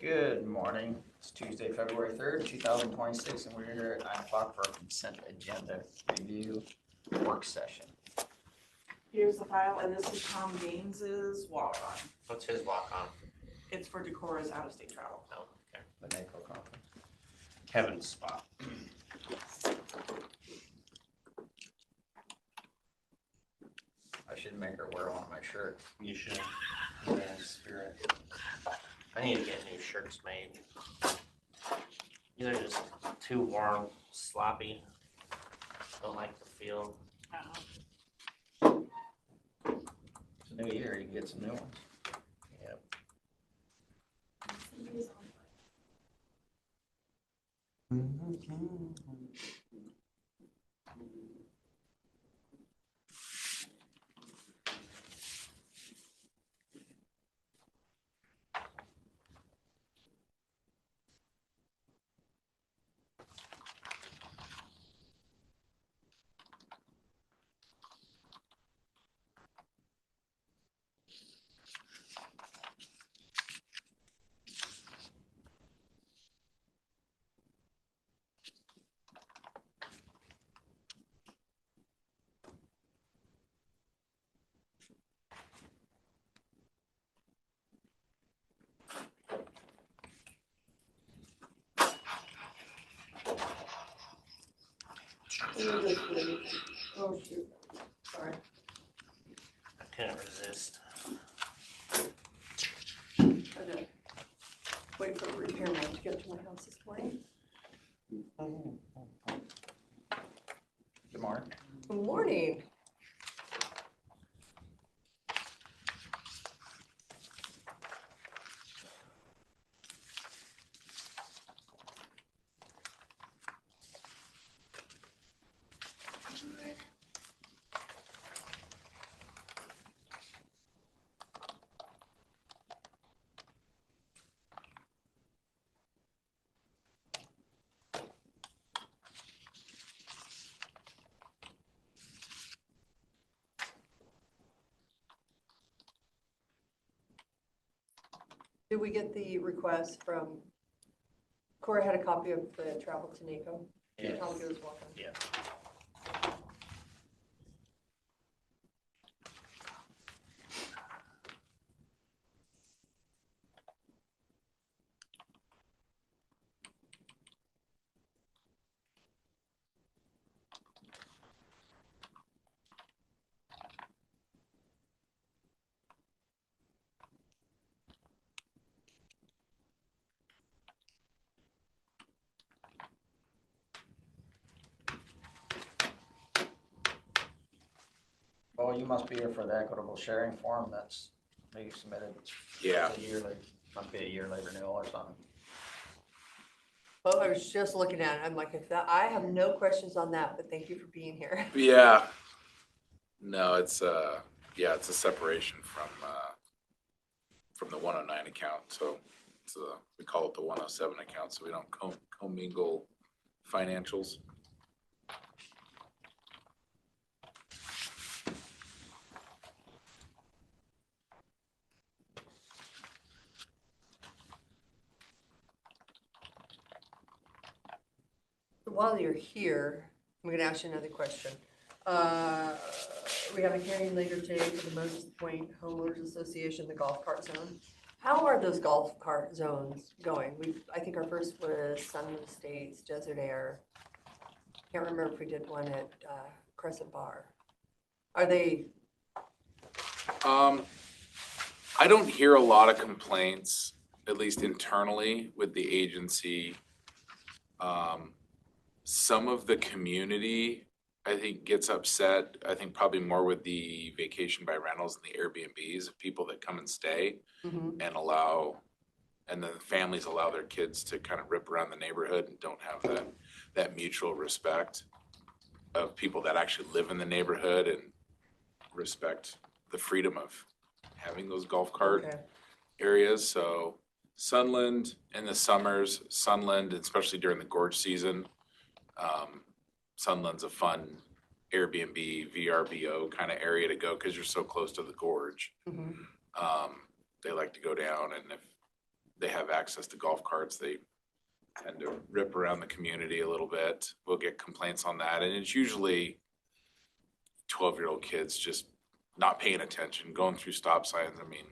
Good morning. It's Tuesday, February 3rd, 2026, and we're here at 9 o'clock for our consent agenda review work session. Here's the file, and this is Tom Gaines's walk-on. What's his walk-on? It's for Decora's out-of-state travel. Oh, okay. The NACO conference. Kevin's spot. I should make her wear one on my shirt. You should. In that spirit. I need to get new shirts made. These are just too warm, sloppy. Don't like the feel. It's a new year, you can get some new ones. Yep. Oh, shoot. Sorry. I couldn't resist. I had to wait for the repairman to get to my house this morning. Good morning. Good morning. Did we get the request from, Corey had a copy of the travel to NACO? Yes. Tom gave us walk-on. Yeah. Well, you must be here for the equitable sharing form that's maybe submitted. Yeah. It's a yearly, must be a yearly renewal or something. Well, I was just looking at it, I'm like, if that, I have no questions on that, but thank you for being here. Yeah. No, it's a separation from the 109 account. So we call it the 107 account, so we don't commingle financials. While you're here, I'm gonna ask you another question. We have a hearing later today for the Moses Point Homeowners Association, the golf cart zone. How are those golf cart zones going? I think our first was Sun Estates, Desert Air. Can't remember if we did one at Crescent Bar. Are they? I don't hear a lot of complaints, at least internally with the agency. Some of the community, I think, gets upset. I think probably more with the vacation by rentals and the Airbnbs, people that come and stay and and then the families allow their kids to kind of rip around the neighborhood and don't have that mutual respect of people that actually live in the neighborhood and respect the freedom of having those golf cart areas. So Sunland in the summers, Sunland, especially during the gorge season, Sunland's a fun Airbnb, VRBO kind of area to go because you're so close to the gorge. They like to go down, and if they have access to golf carts, they tend to rip around the community a little bit. We'll get complaints on that, and it's usually 12-year-old kids just not paying attention, going through stop signs. I mean,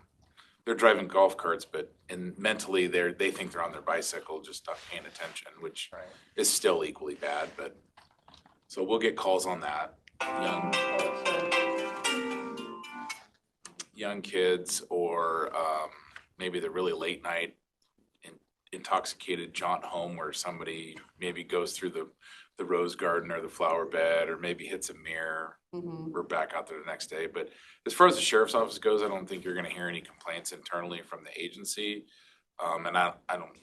they're driving golf carts, but mentally they think they're on their bicycle, just not paying attention, which Right. is still equally bad. But so we'll get calls on that. Young kids, or maybe the really late night intoxicated jaunt home where somebody maybe goes through the rose garden or the flower bed, or maybe hits a mirror. We're back out there the next day. But as far as the sheriff's office goes, I don't think you're going to hear any complaints internally from the agency. And I don't,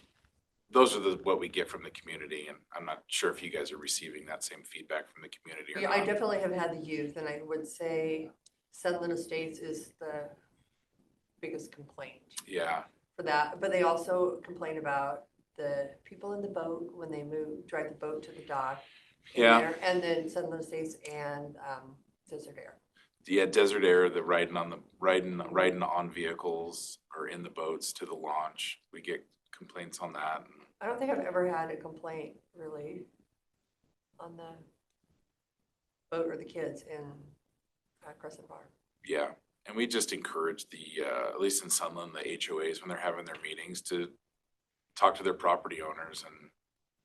those are what we get from the community. And I'm not sure if you guys are receiving that same feedback from the community or Yeah, not. I definitely have had the youth, and I would say Sunland Estates is the biggest complaint Yeah. for that. But they also complain about the people in the boat when they drive the boat to the dock. Yeah. And then Sunland Estates and Desert Air. Yeah, Desert Air, the riding on vehicles or in the boats to the launch. We get complaints on that. I don't think I've ever had a complaint really on the boat or the kids in Crescent Bar. Yeah, and we just encourage at least in Sunland, the HOAs, when they're having their meetings, to talk to their property owners. And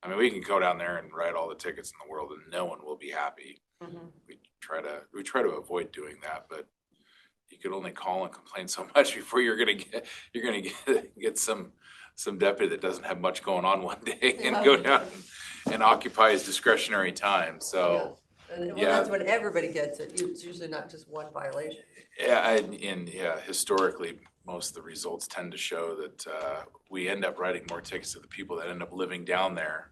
I mean, we can go down there and write all the tickets in the world and no one will be happy. We try to avoid doing that, but you can only call and complain so much before you're gonna get some deputy that doesn't have much going on one day and go down and occupy his discretionary time. So and that's when everybody gets it. It's usually not just one violation. yeah, historically, most of the results tend to show that we end up writing more tickets to the people that end up living down there,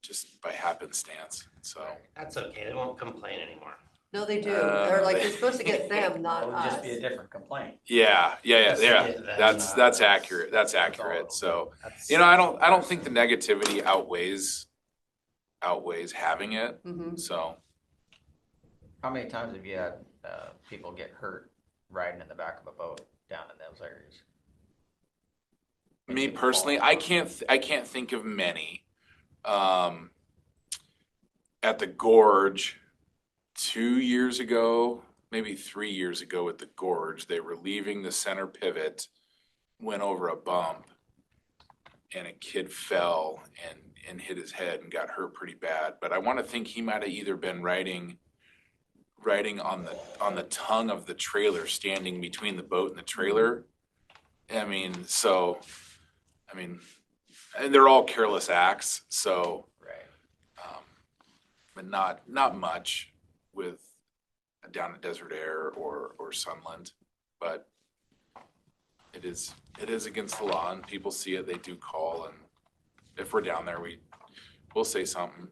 just by happenstance. So That's okay, they won't complain anymore. No, they do. They're like, they're supposed to get them, It not would us. just be a different complaint. yeah. That's accurate. That's accurate. So I don't think the negativity outweighs having it. So How many times have you had people get hurt riding in the back of a boat down in those areas? me personally, I can't think of many. At the Gorge 2 years ago, maybe 3 years ago at the Gorge, they were leaving the center pivot, went over a bump, and a kid fell and hit his head and got hurt pretty bad. But I want to think he might have either been riding on the tongue of the trailer, standing between the boat and the trailer. I mean, and they're all careless acts, so. Right. But not much with down at Desert Air or Sunland, but it is against the law, and people see it, they do call, and if we're down there, we'll say something.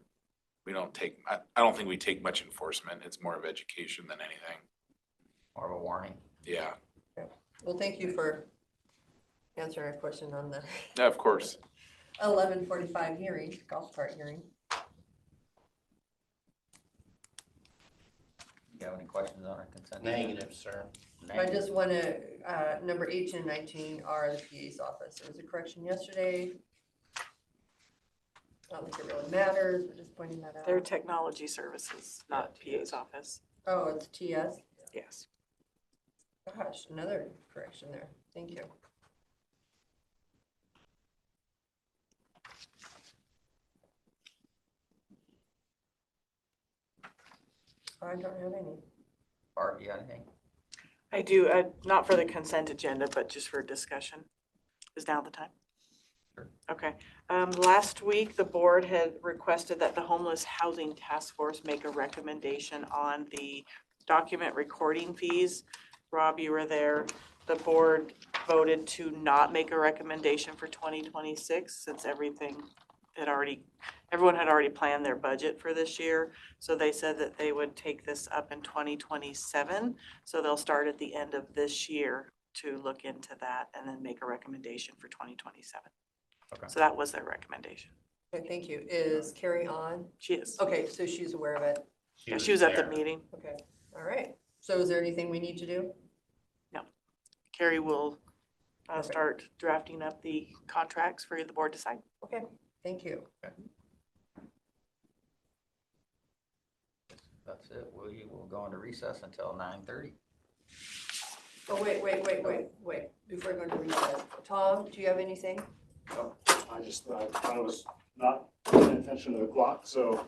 We don't take, I don't think we take much enforcement. It's more of education than anything. More of a warning. Yeah. Well, thank you for answering our question on the Yeah, of course. 11:45 hearing, golf cart hearing. You have any questions on our consent? Negative, sir. I just want to, number 18 and 19 are the PA's office. There was a correction yesterday. I don't think it really matters, we're just pointing that out. They're technology services, not PA's office. Oh, it's TS? Yes. Gosh, another correction there. Thank you. I don't have any. Bart, you got anything? I do, not for the consent agenda, but just for discussion. Is now the time? Sure. Okay. Last week, the board had requested that the Homeless Housing Task Force make a recommendation on the document recording fees. Rob, you were there. The board voted to not make a recommendation for 2026 since everyone had already planned their budget for this year. So they said that they would take this up in 2027. So they'll start at the end of this year to look into that and then make a recommendation for 2027. Okay. So that was their recommendation. Okay, thank you. Is Carrie on? She is. Okay, so she's aware of it. Yeah, she was at the there. meeting. Okay, all right. So is there anything we need to do? Carrie will start drafting up the contracts for the board to sign. Okay, thank you. That's it. We will go into recess until 9:30. Oh, wait. Before I go into recess, Tom, do you have anything? I just thought I was not paying attention to the clock, so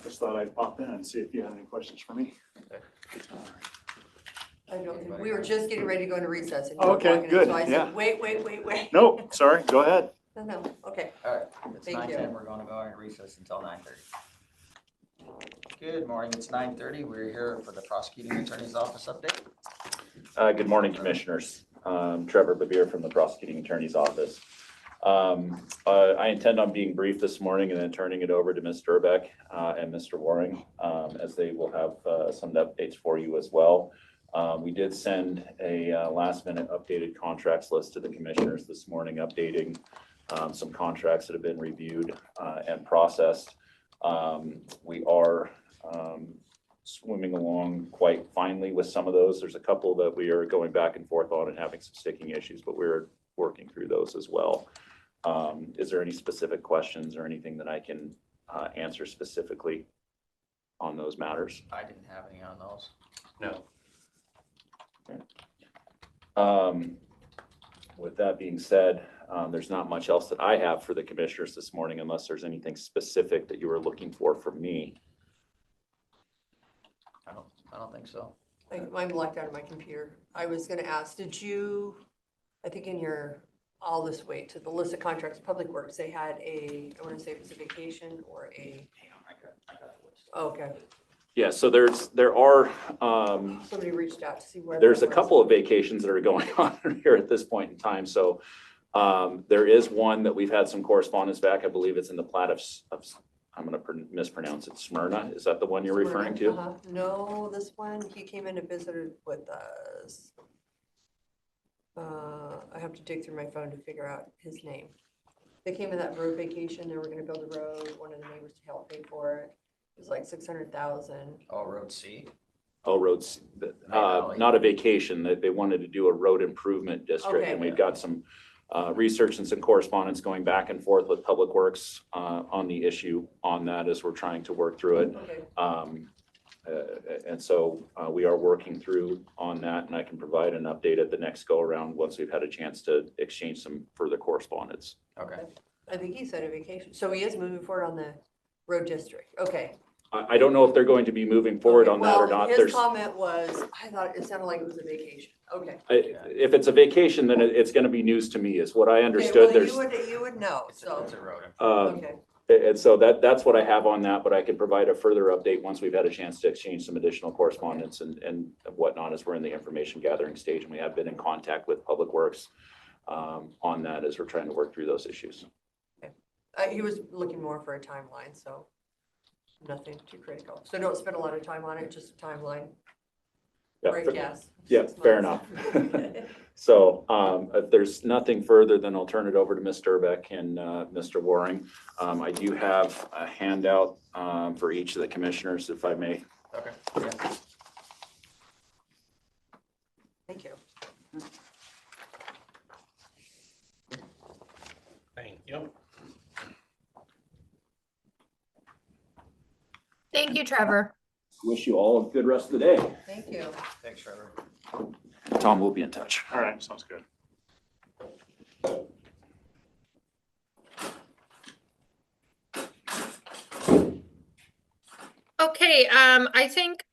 just thought I'd pop in and see if you had any questions for me. I don't think, we were just getting ready to go into recess. and you were Okay, walking in, good, So I yeah. said, wait. No, sorry, go ahead. No, okay. All right, it's Thank 9:10. you. We're going to go into recess until 9:30. Good morning. It's 9:30. We're here for the prosecuting attorney's office update. Good morning, Commissioners. Trevor Babir from the Prosecuting Attorney's Office. I intend on being brief this morning and then turning it over to Ms. Durbeck and Mr. Waring, as they will have some updates for you as well. We did send a last-minute updated contracts list to the Commissioners this morning, updating some contracts that have been reviewed and processed. We are swimming along quite finely with some of those. There's a couple that we are going back and forth on and having some sticking issues, but we're working through those as well. Is there any specific questions or anything that I can answer specifically on those matters? I didn't have any on those. No. With that being said, there's not much else that I have for the Commissioners this morning unless there's anything specific that you were looking for from me. I don't think so. I'm locked out of my computer. I was gonna ask, did you, I think in your, all this way to the list of contracts, Public Works, they had I wanna say it was a vacation or a, Hang on, I got the list. okay. Yeah, so there are Somebody reached out to see where. there's that a was. couple of vacations that are going on here at this point in time. So there is one that we've had some correspondence back. I believe it's in the plat of I'm going to mispronounce it, Smyrna. Is that the one you're referring to? Uh-huh. No, this one, he came in and visited with us. I have to dig through my phone to figure out his name. They came in that road vacation, they were gonna build a road, one of the neighbors to help pay for it. It was like 600,000. All Road C. Oh, roads, not a vacation. They wanted to do a road improvement district. Okay. And we've got some research and some correspondence going back and forth with Public Works on the issue on that as we're trying to work through it. Okay, And so we are working through on that, and I can provide an update at the next go around once we've had a chance to exchange some further correspondence. Okay. I think he said a vacation, so he is moving forward on the road district, okay. I don't know if they're going to be moving forward Okay, on that or well, not. his There's, comment was, I thought it sounded like it was a vacation, okay. if it's a vacation, then it's going to be news to me, is what I Okay, understood. well, There's, you would know, It's so, a road. okay, and so that's what I have on that, but I can provide a further update once we've had a chance to exchange some additional correspondence and whatnot as we're in the information gathering stage. And we have been in contact with Public Works on that as we're trying to work through those issues. he was looking more for a timeline, so nothing too critical. So don't spend a lot of time on it, just a timeline, Yeah, right, yes. yeah, fair enough. So if there's nothing further, then I'll turn it over to Ms. Durbeck and Mr. Waring. I do have a handout for each of the commissioners, if I may. Okay. Yeah. Thank you. Thank you. Thank you, Trevor. Wish you all a good rest of the day. Thank you. Thanks, Trevor. Tom, we'll be in touch. All right, sounds good. Okay, I think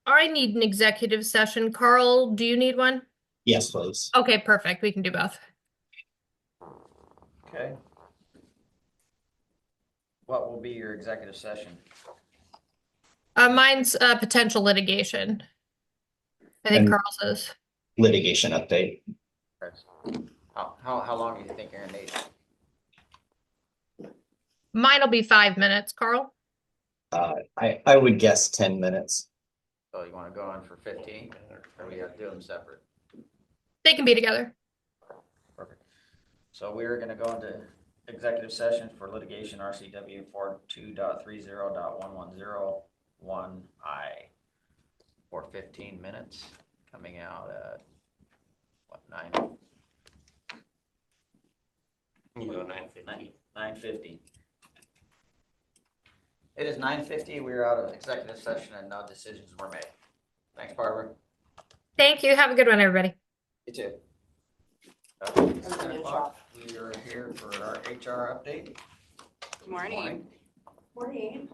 I need an executive session. Carl, do you need one? Yes, please. Okay, perfect. We can do both. Okay. What will be your executive session? Mine's potential litigation. I think And- Carl's is. Litigation update. How long do you think you're gonna need? Mine'll be 5 minutes, Carl. I would guess 10 minutes. So you wanna go on for 15, or we have to do them separate? They can be together. Perfect. So we're gonna go into executive session for litigation RCW 42.30.110.1I for 15 minutes, coming out at, what, 9? You go 9:50. 9:50. It is 9:50. We are out of executive session and no decisions were made. Thanks, Barbara. Thank you. Have a good one, everybody. You too. It's 10 o'clock. We are here for our HR update. Good morning. Morning.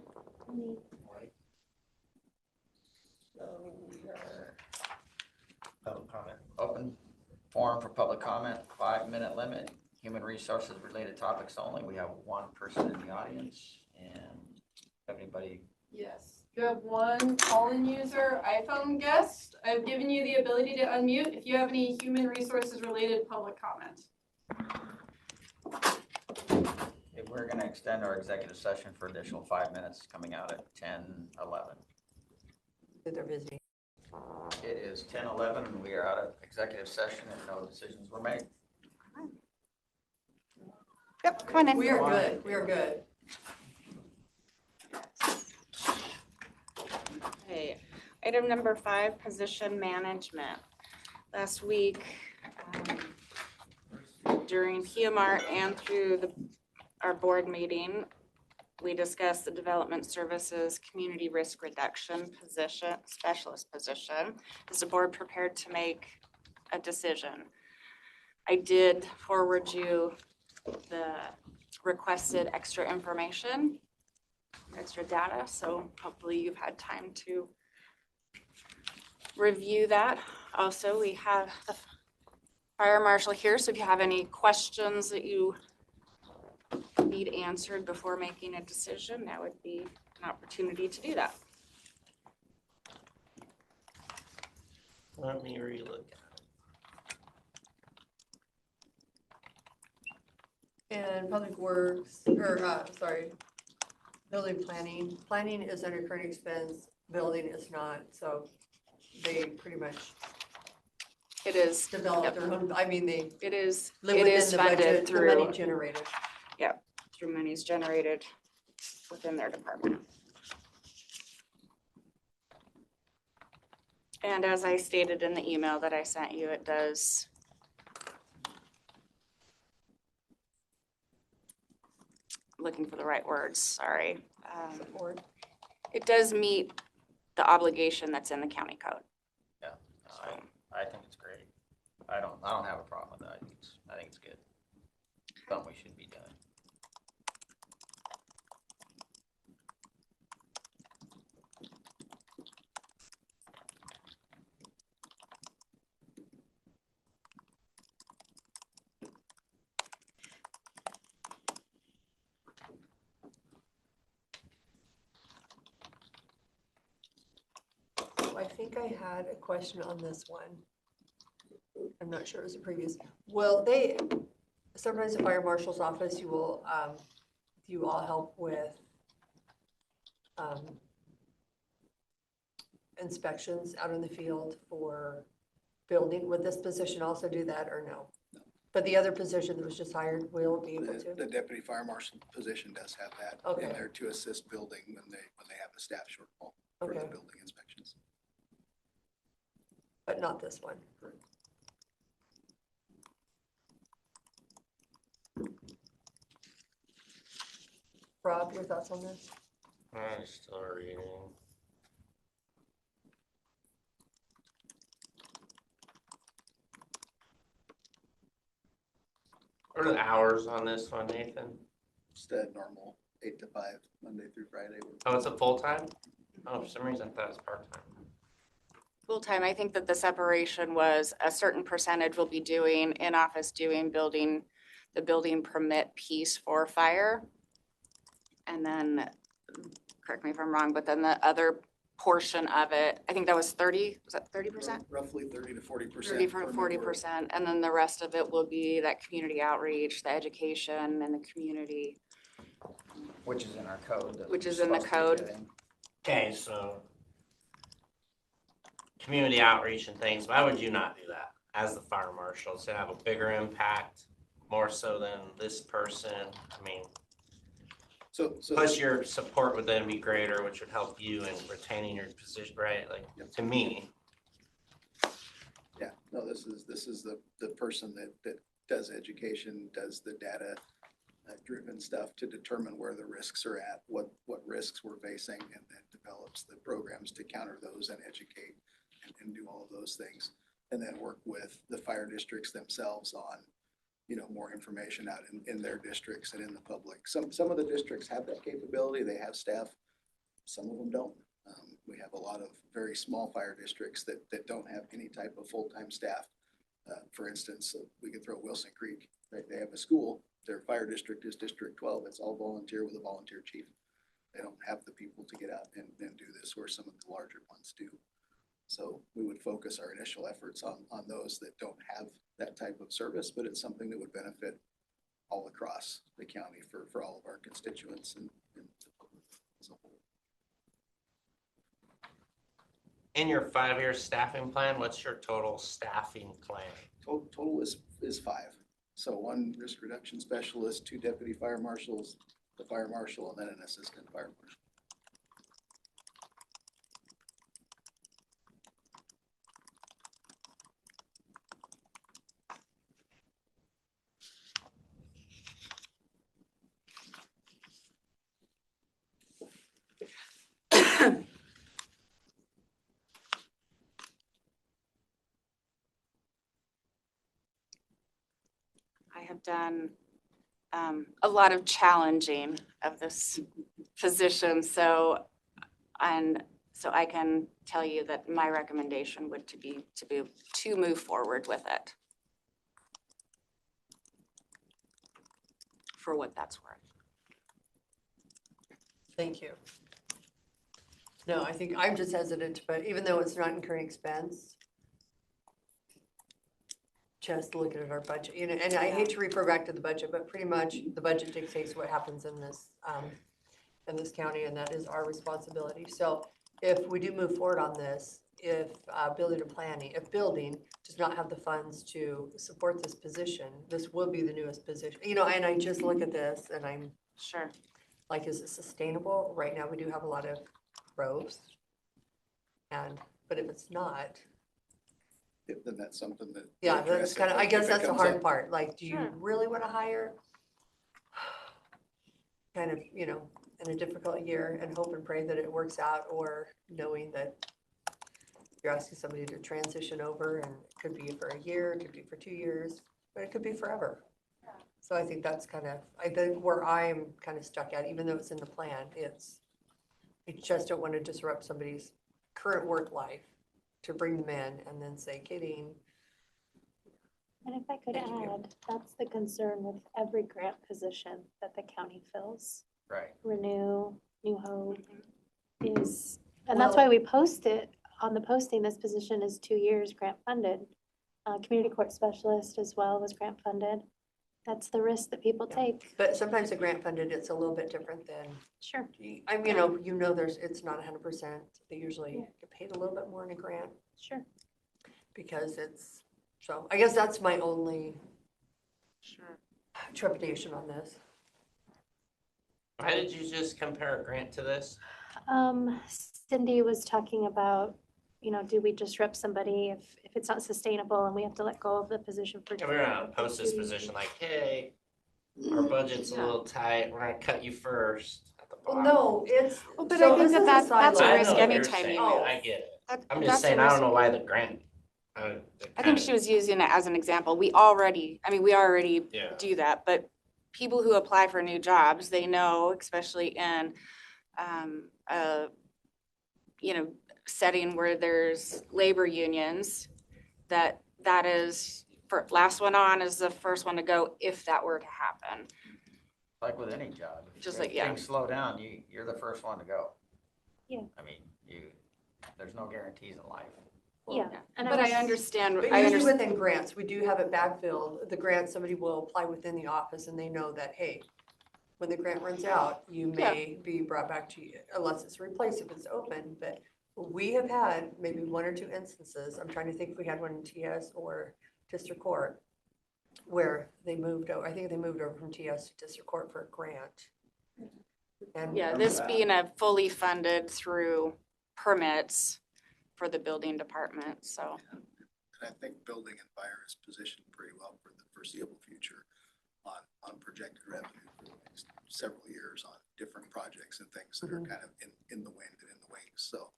So we are public comment. Open forum for public comment, 5-minute limit, human resources related topics only. We have one person in the audience and everybody. Yes, you have one call-in user, iPhone guest. I've given you the ability to unmute if you have any human resources related public comment. If we're going to extend our executive session for additional 5 minutes coming out at 10:11. They're busy. It is 10:11 and we are out of executive session and no decisions were made. Yep, come on in. We are good. We are good. Okay, item number 5, position management. Last week, during PMR and through our board meeting, we discussed the development services community risk reduction position, specialist position. Is the board prepared to make a decision? I did forward you the requested extra information, extra data, so hopefully you've had time to review that. Also, we have the fire marshal here, so if you have any questions that you need answered before making a decision, that would be an opportunity to do that. Let me relook at And public works, building planning. Planning is under current expense, building is not, so they pretty much It is, develop their own, they it is, live it within is the funded budget, the money through, generated. through monies generated within their department. And as I stated in the email that I sent you, it does looking for the right words, sorry. Support. It does meet the obligation that's in the county code. I think it's great. I don't have a problem with that. I think it's good. Something we should be doing. I think I had a question on this one. I'm not sure it was the previous. Well, sometimes the fire marshal's office, you all help with inspections out in the field for building. Would this position also do that or no? But the other position that was just hired will be able to? The deputy fire marshal position does have that Okay. in there to assist building when they have a staff shortfall for the Okay. building inspections. But not this one. Rob, your thoughts on this? I'm still reading. What are the hours on this one, Nathan? Just a normal 8 to 5, Monday through Friday. Oh, it's a full-time? Oh, for some reason I thought it was part-time. Full-time, I think that the separation was a certain percentage will be doing in-office doing the building permit piece for fire. And then, correct me if I'm wrong, but then the other portion of it, I think that was 30, was that 30%? Roughly 30 to 40%. 30 to 40%, and then the rest of it will be that community outreach, the education and the community. Which is in our code. Which is in the code. Okay, so community outreach and things, why would you not do that as the fire marshal to have a bigger impact, more so than this person? I mean, So plus your support would then be greater, which would help you in retaining your position, right? Like, to me, yeah, no, this is the person that does education, does the data driven stuff to determine where the risks are at, what risks we're facing, and then develops the programs to counter those and educate and do all of those things. And then work with the fire districts themselves on, more information out in their districts and in the public. Some of the districts have that capability. They have staff. Some of them don't. We have a lot of very small fire districts that don't have any type of full-time staff. For instance, we could throw Wilson Creek, right? They have a school. Their fire district is District 12. It's all volunteer with a volunteer chief. They don't have the people to get out and do this where some of the larger ones do. So we would focus our initial efforts on those that don't have that type of service, but it's something that would benefit all across the county for all of our constituents and the public as a whole. In your 5-year staffing plan, what's your total staffing plan? Total is 5. So 1 risk reduction specialist, 2 deputy fire marshals, the fire marshal, and then an assistant fire marshal. I have done a lot of challenging of this position, so I can tell you that my recommendation would to move forward with it. For what that's worth. Thank you. No, I think I'm just hesitant, but even though it's not incurring expense, just looking at our budget, and I hate to refer back to the budget, but pretty much the budget dictates what happens in this county, and that is our responsibility. So if we do move forward on this, if building does not have the funds to support this position, this will be the newest position, and I just look at this and I'm Sure. like, is it sustainable? Right now, we do have a lot of growth. But if it's not, Then that's something that. yeah, that's kind of, I guess that's the hard part. part. Like, do you Sure. really want to hire? Kind of, in a difficult year and hope and pray that it works out, or knowing that you're asking somebody to transition over, and it could be for a year, it could be for 2 years, but it could be forever. So I think that's I think where I'm kind of stuck at, even though it's in the plan, I just don't want to disrupt somebody's current work life to bring them in and then say, kidding. And if I could Thank you. add, that's the concern with every grant position that the county fills. Right. Renew, New Hope is, and that's why we post it on the posting. This position is 2 years grant funded. Community court specialist as well was grant funded. That's the risk that people take. But sometimes the grant funded, it's a little bit different than, Sure. it's not 100%. They usually get paid a little bit more in a grant Sure. because so I guess that's my only Sure. trepidation on this. Why did you just compare a grant to this? Cindy was talking about, do we disrupt somebody if it's not sustainable and we have to let go of the position for. Yeah, we're gonna post this position like, hey, our budget's a little tight, we're gonna cut you first at the Well, bottom. no, it's. Well, but so I think this is that's a I risk know what you're anytime saying. you Oh. move. I get it. That- I'm that's just a saying, I risk. don't know why the grant. I think she was using it as an example. We already Yeah. do that, but people who apply for new jobs, they know, especially in a setting where there's labor unions, that is last one on is the first one to go if that were to happen. Like with any job. If Just like, yeah. Things slow down, you're the first one to go. Yeah. I mean, there's no guarantees in life. Yeah. And But I was- understand, But I usually understand. within grants, we do have it backfilled. The grant, somebody will apply within the office and they know that, hey, when the grant runs out, you may be brought back to you, unless it's replaced if it's open. But we have had maybe 1 or 2 instances, I'm trying to think if we had one in TS or District Court, where they moved over, I think they moved over from TS to District Court for a grant. And Yeah, this being a fully funded through permits for the building department, so. And I think building and fire is positioned pretty well for the foreseeable future on projected revenue for the next several years on different projects and things that are kind of in the wind and in the wings. So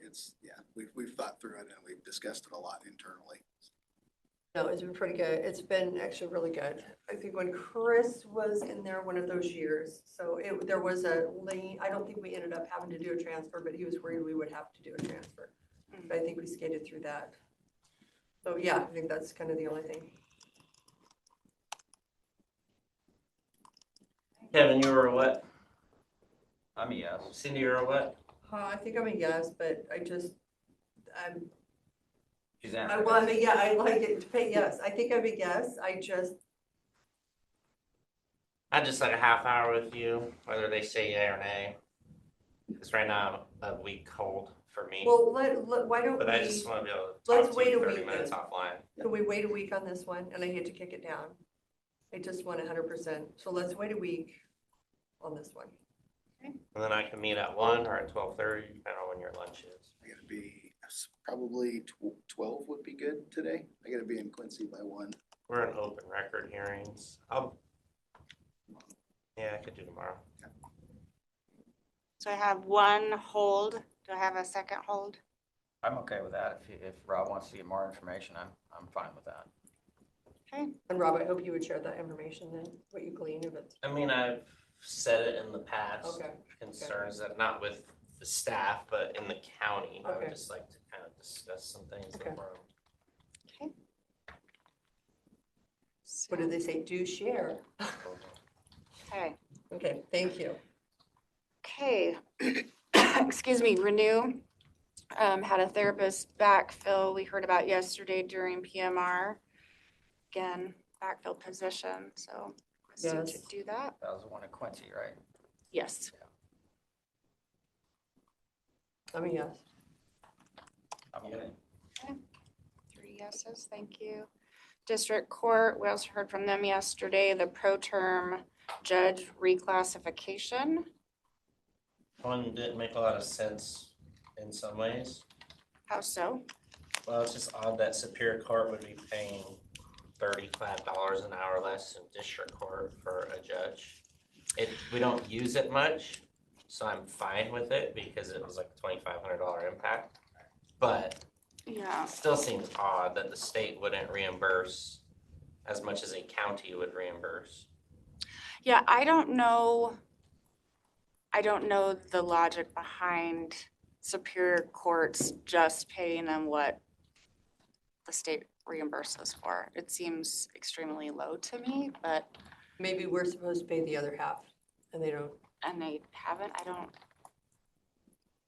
it's, yeah, we've thought through it and we've discussed it a lot internally. No, it's been pretty good. It's been actually really good. I think when Chris was in there one of those years, so there was a lane, I don't think we ended up having to do a transfer, but he was worried we would have to do a transfer. But I think we skated through that. So yeah, I think that's kind of the only thing. Kevin, you were a what? I'm a yes. Cindy, you were a what? I think I'm a yes, but She's I answering. want to, yeah, I like it to pay yes. I think I'm a yes. I'd just like a half hour with you, whether they say yay or nay. Because right now I'm a week hold for me. well, why don't But I just we, want to be able to let's talk to wait you a 30 week minutes then. offline. can we wait a week on this one? And I hate to kick it down. I just want 100%. So let's wait a week on this one. And then I can meet at 1 or at 12:30, depending on when your lunch is. I gotta be, probably 12 would be good today. I gotta be in Quincy by 1. We're in open record hearings. Yeah, I could do tomorrow. So I have one hold. Do I have a second hold? I'm okay with that. If Rob wants to get more information, I'm fine with that. Okay. And Rob, I hope you would share that information then, what you glean of it. I mean, I've said it in the past. Okay. Concerns that not with the staff, but in the county. I Okay. would just like to kind of discuss some things Okay. that were. What do they say? Do share. Okay. Okay, thank you. Okay. Excuse me, Renew had a therapist backfill we heard about yesterday during PMR. Again, backfill position, so Christine Yes. should do that. That was the one at Quincy, right? Yes. I mean, yes. I'm good. 3 yeses, thank you. District Court, we also heard from them yesterday, the pro term judge reclassification. One didn't make a lot of sense in some ways. How so? Well, it's just odd that Superior Court would be paying $35 an hour less than District Court for a judge. We don't use it much, so I'm fine with it because it was like a $2,500 impact. But Yeah. it still seems odd that the state wouldn't reimburse as much as a county would reimburse. Yeah, I don't know the logic behind Superior Courts just paying them what the state reimburses for. It seems extremely low to me, but, Maybe we're supposed to pay the other half and they don't. and they haven't,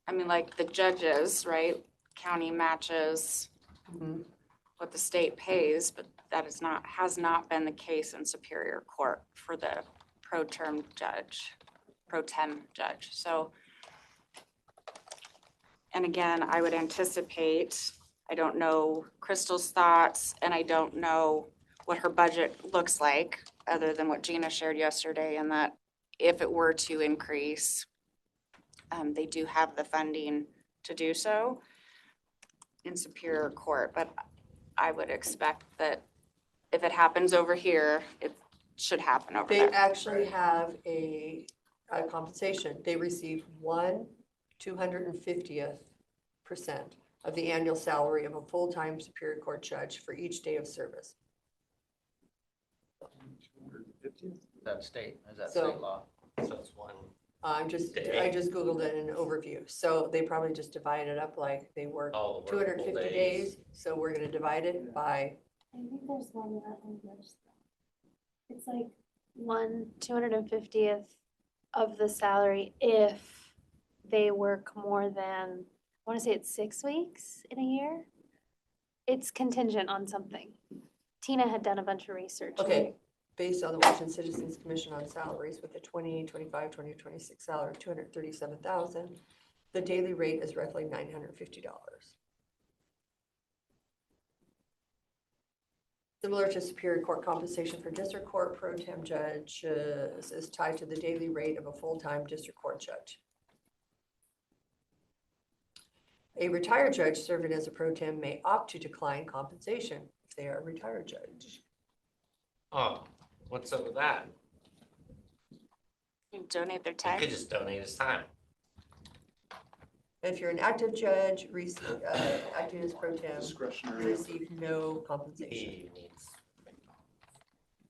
I mean, like the judges, right? County matches what the state pays, but that has not been the case in Superior Court for the pro tem judge. So, and again, I would anticipate, I don't know Crystal's thoughts, and I don't know what her budget looks like, other than what Gina shared yesterday, and that if it were to increase, they do have the funding to do so in Superior Court, but I would expect that if it happens over here, it should happen over They there. actually have a compensation. They receive 1/250th% of the annual salary of a full-time Superior Court judge for each day of service. Is that state So- law? So it's one. I just Googled it in an overview. So they probably just divided it up like they work All the 250 workable days. So we're gonna divide it by, I think there's one that English. It's like 1/250th of the salary if they work more than, I want to say it's 6 weeks in a year. It's contingent on something. Tina had done a bunch of research. okay, based on the Washington Citizens Commission on salaries with the 2025, 2026 salary of 237,000, the daily rate is roughly $950. Similar to Superior Court compensation for District Court pro tem judges is tied to the daily rate of a full-time District Court judge. A retired judge serving as a pro tem may opt to decline compensation if they are a retired judge. Oh, what's up with that? Donate their They time. could just donate his time. If you're an active judge, acting as pro tem, you Discretionary. receive no compensation. He needs.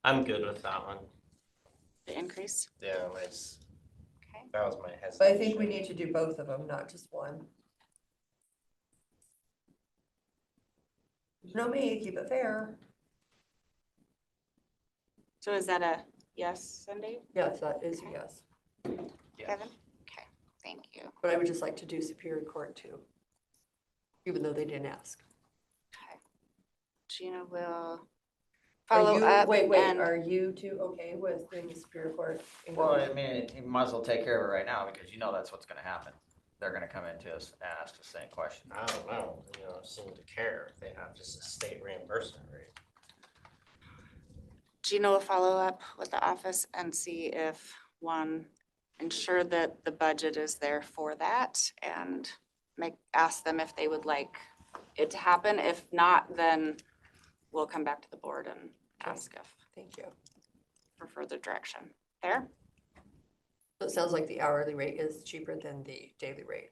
I'm good with that one. The increase. Yeah, nice. Okay. That was my hesitation. But I think we need to do both of them, not just one. No me, keep it fair. So is that a yes, Cindy? Yes, that is a yes. Yeah. Kevin? Okay, thank you. But I would just like to do Superior Court too, even though they didn't ask. Okay. Gina will Are follow you, up wait, and are you two okay with doing the Superior Court? in Well, Gulf? I mean, you might as well take care of it right now because you know that's what's gonna happen. They're gonna come into us and ask the same question. I don't know, seem to care if they have just a state reimbursement rate. Gina will follow up with the office and see if ensure that the budget is there for that and ask them if they would like it to happen. If not, then we'll come back to the board and ask Thank you. for further direction. There? So it sounds like the hourly rate is cheaper than the daily rate.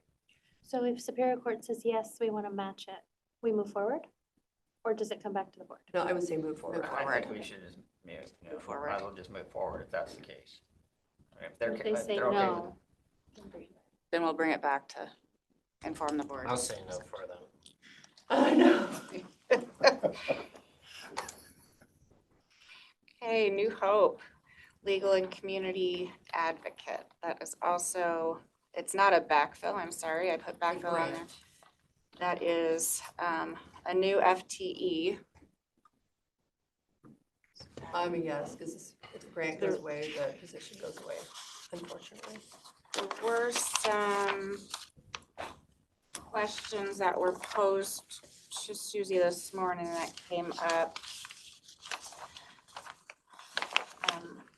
So if Superior Court says, yes, we want to match it, we move forward? Or does it come back to the board? No, I would say move forward. Move I forward. think we should just, Move forward. might as well just move forward if that's the case. I mean, If they're, If if they say they're okay with no. Then we'll bring it back to inform the board. I'll say no for them. I know. Okay, New Hope, legal and community advocate. That is also, it's not a backfill, I'm sorry, I put backfill on there. That is a new FTE. I'm a yes, because if the grant goes away, the position goes away, unfortunately. There were some questions that were posed to Susie this morning that came up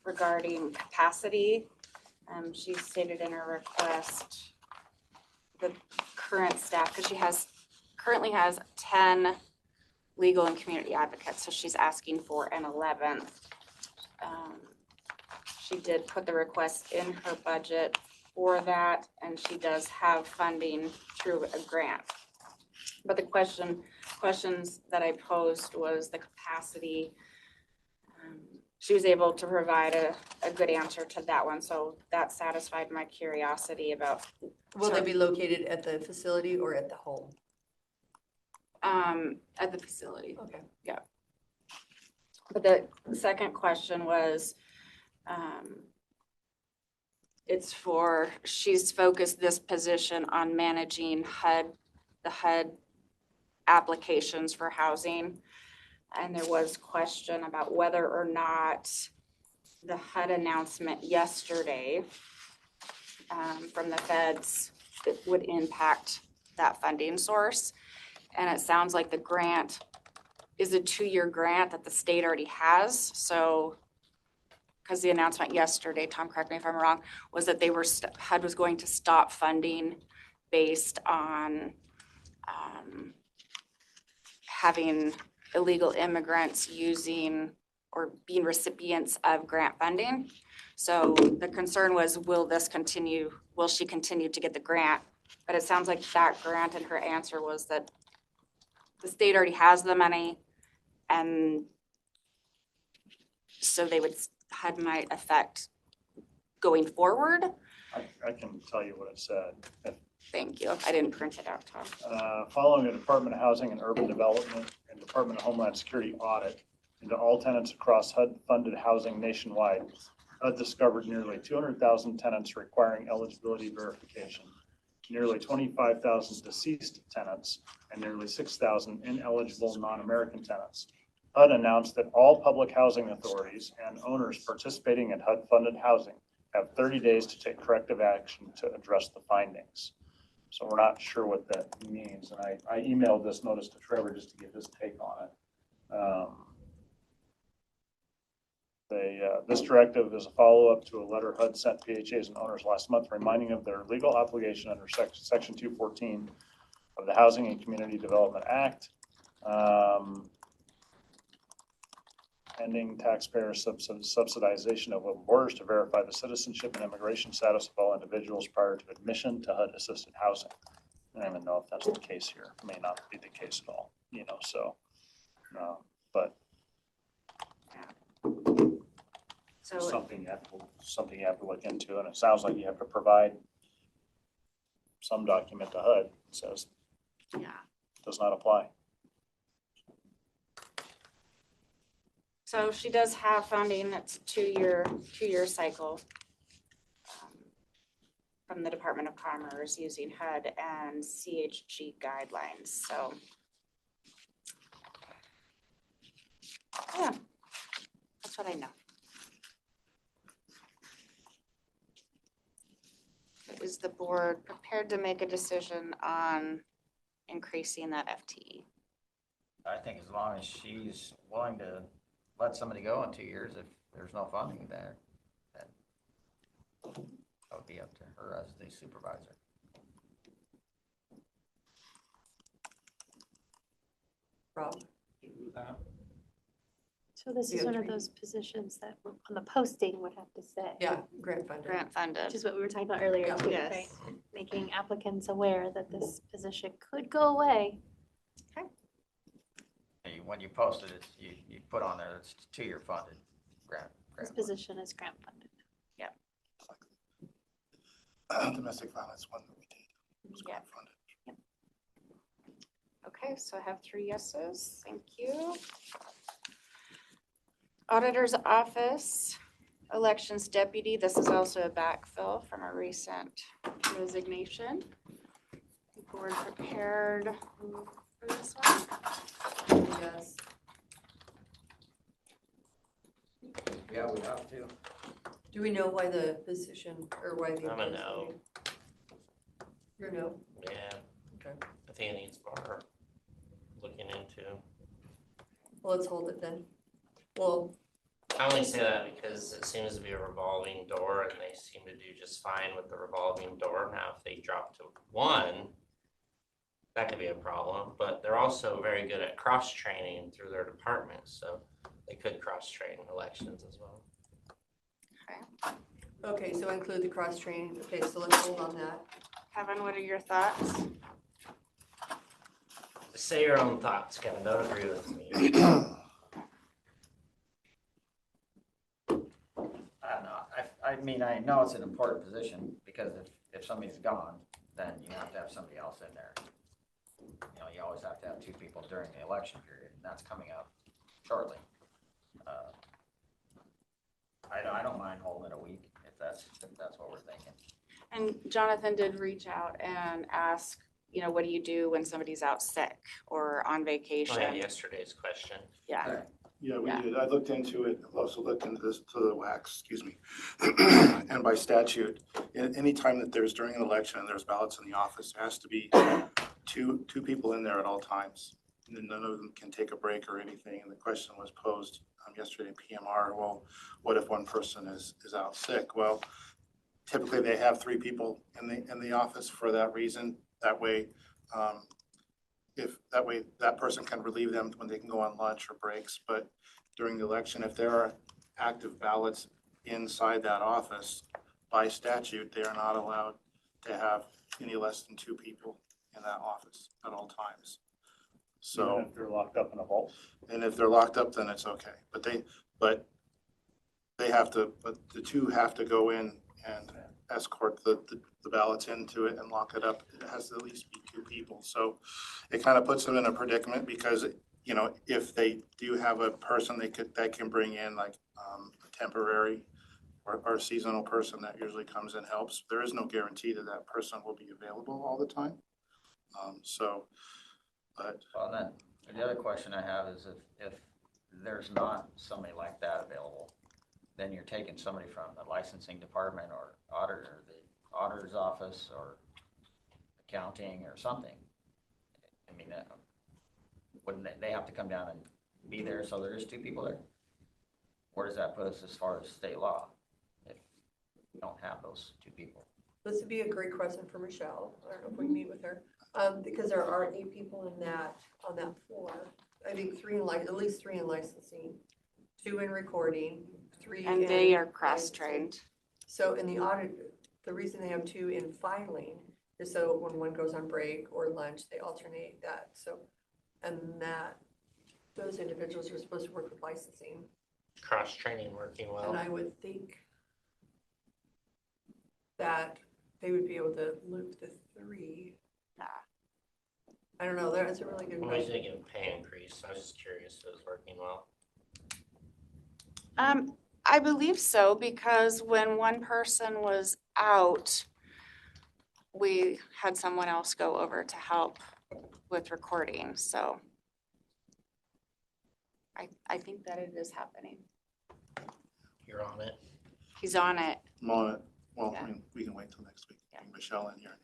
regarding capacity. She stated in her request the current staff, because she currently has 10 legal and community advocates, so she's asking for an 11th. She did put the request in her budget for that, and she does have funding through a grant. But the questions that I posed was the capacity. She was able to provide a good answer to that one, so that satisfied my curiosity about. Will they be located at the facility or at the home? At the facility. Okay. Yeah. But the second question was, she's focused this position on managing the HUD applications for housing. And there was question about whether or not the HUD announcement yesterday from the feds would impact that funding source. And it sounds like the grant is a 2-year grant that the state already has. So, because the announcement yesterday, Tom, correct me if I'm wrong, was that HUD was going to stop funding based on having illegal immigrants using or being recipients of grant funding. So the concern was, will she continue to get the grant? But it sounds like that grant, and her answer was that the state already has the money, and so HUD might affect going forward. I can tell you what it said. Thank you. I didn't print it out, Tom. Following a Department of Housing and Urban Development and Department of Homeland Security audit into all tenants across HUD-funded housing nationwide, HUD discovered nearly 200,000 tenants requiring eligibility verification, nearly 25,000 deceased tenants, and nearly 6,000 ineligible non-American tenants. HUD announced that all public housing authorities and owners participating in HUD-funded housing have 30 days to take corrective action to address the findings. So we're not sure what that means. And I emailed this notice to Trevor just to get his take on it. This directive is a follow-up to a letter HUD sent PHAs and owners last month, reminding of their legal obligation under Section 214 of the Housing and Community Development Act. ending taxpayer subsidization of open borders to verify the citizenship and immigration status of all individuals prior to admission to HUD assisted housing. I don't even know if that's the case here. May not be the case at all, so, but So something you have to look into, and it sounds like you have to provide some document to HUD that says yeah, does not apply. so she does have funding. It's a two-year cycle from the Department of Commerce using HUD and CHG guidelines. So yeah, that's what I know. Is the board prepared to make a decision on increasing that FTE? I think as long as she's willing to let somebody go in 2 years, if there's no funding there, then that would be up to her as the supervisor. Rob? So this You is have one of three. those positions that on the posting would have to say. Yeah, grant funded. Grant funded. Which is what we were talking about earlier too, Yes. right? Making applicants aware that this position could go away. When you post it, you put on there, it's 2-year funded grant. This position is grant funded. Domestic violence one that we did was Yeah. grant funded. Okay, so I have 3 yeses. Thank you. Auditor's Office, Elections Deputy. This is also a backfill from a recent resignation. Board prepared for this one? Yes. Yeah, we have to. Do we know why the position, or why the? I'm a no. You're a no? Yeah. Okay. I think it needs more looking into. Well, let's hold it then. Well, I only say that because it seems to be a revolving door and they seem to do just fine with the revolving door. Now, if they drop to 1, that could be a problem, but they're also very good at cross-training through their department, so they could cross-train elections as well. okay, so include the cross-training. Okay, so let's hold on that. Kevin, what are your thoughts? Say your own thoughts, Kevin, don't agree with me. I don't know. I mean, I know it's an important position because if somebody's gone, then you have to have somebody else in there. You always have to have 2 people during the election period, and that's coming up shortly. I don't mind holding it a week if that's what we're thinking. And Jonathan did reach out and ask, what do you do when somebody's out sick or on Oh, vacation? yeah, yesterday's question. Yeah. Yeah, we Yeah. did. I looked into it. I've also looked into this, to the wax, excuse me. And by statute, any time that there's during an election and there's ballots in the office, there has to be two people in there at all times. And then none of them can take a break or anything. And the question was posed yesterday in PMR, well, what if one person is out sick? Well, typically they have 3 people in the office for that reason. That way, that person can relieve them when they can go on lunch or breaks. But during the election, if there are active ballots inside that office, by statute, they are not allowed to have any less than 2 people in that office at all times. So. Even if they're locked up in a vault. And if they're locked up, then it's okay. But the 2 have to go in and escort the ballots into it and lock it up. It has to at least be 2 people. So it kind of puts them in a predicament because, if they do have a person that can bring in like a temporary or seasonal person that usually comes and helps, there is no guarantee that person will be available all the time. Well, then, the other question I have is if there's not somebody like that available, then you're taking somebody from the licensing department or the auditor's office or accounting or something. I mean, wouldn't they have to come down and be there so there is 2 people there? Where does that put us as far as state law if we don't have those 2 people? This would be a great question for Michelle. I don't know if we can meet with her. Because there are 8 people on that floor. I think at least 3 in licensing, 2 in recording, 3 in. And they are cross-trained. So in the audit, the reason they have 2 in filing is so when one goes on break or lunch, they alternate that, so. And that, those individuals are supposed to work with licensing, Cross-training working well. and I would think that they would be able to loop the 3. Yeah. I don't know, that's a really good What do you question. think of pay increase? I was just curious if it was working well. I believe so, because when one person was out, we had someone else go over to help with recording, so I think that it is happening. You're on it. He's on it. I'm on it. Well, Yeah. I mean, we can wait till next week. Yeah. Bring Michelle in here.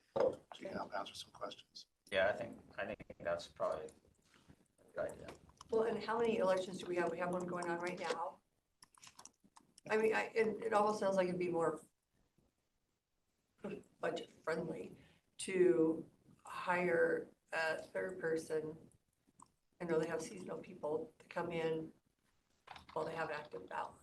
She can help answer some questions. Yeah, I think that's probably a good idea. Well, and how many elections do we have? We have one going on right now. I mean, it almost sounds like it'd be more budget friendly to hire a 3rd person. I know they have seasonal people to come in while they have active ballots.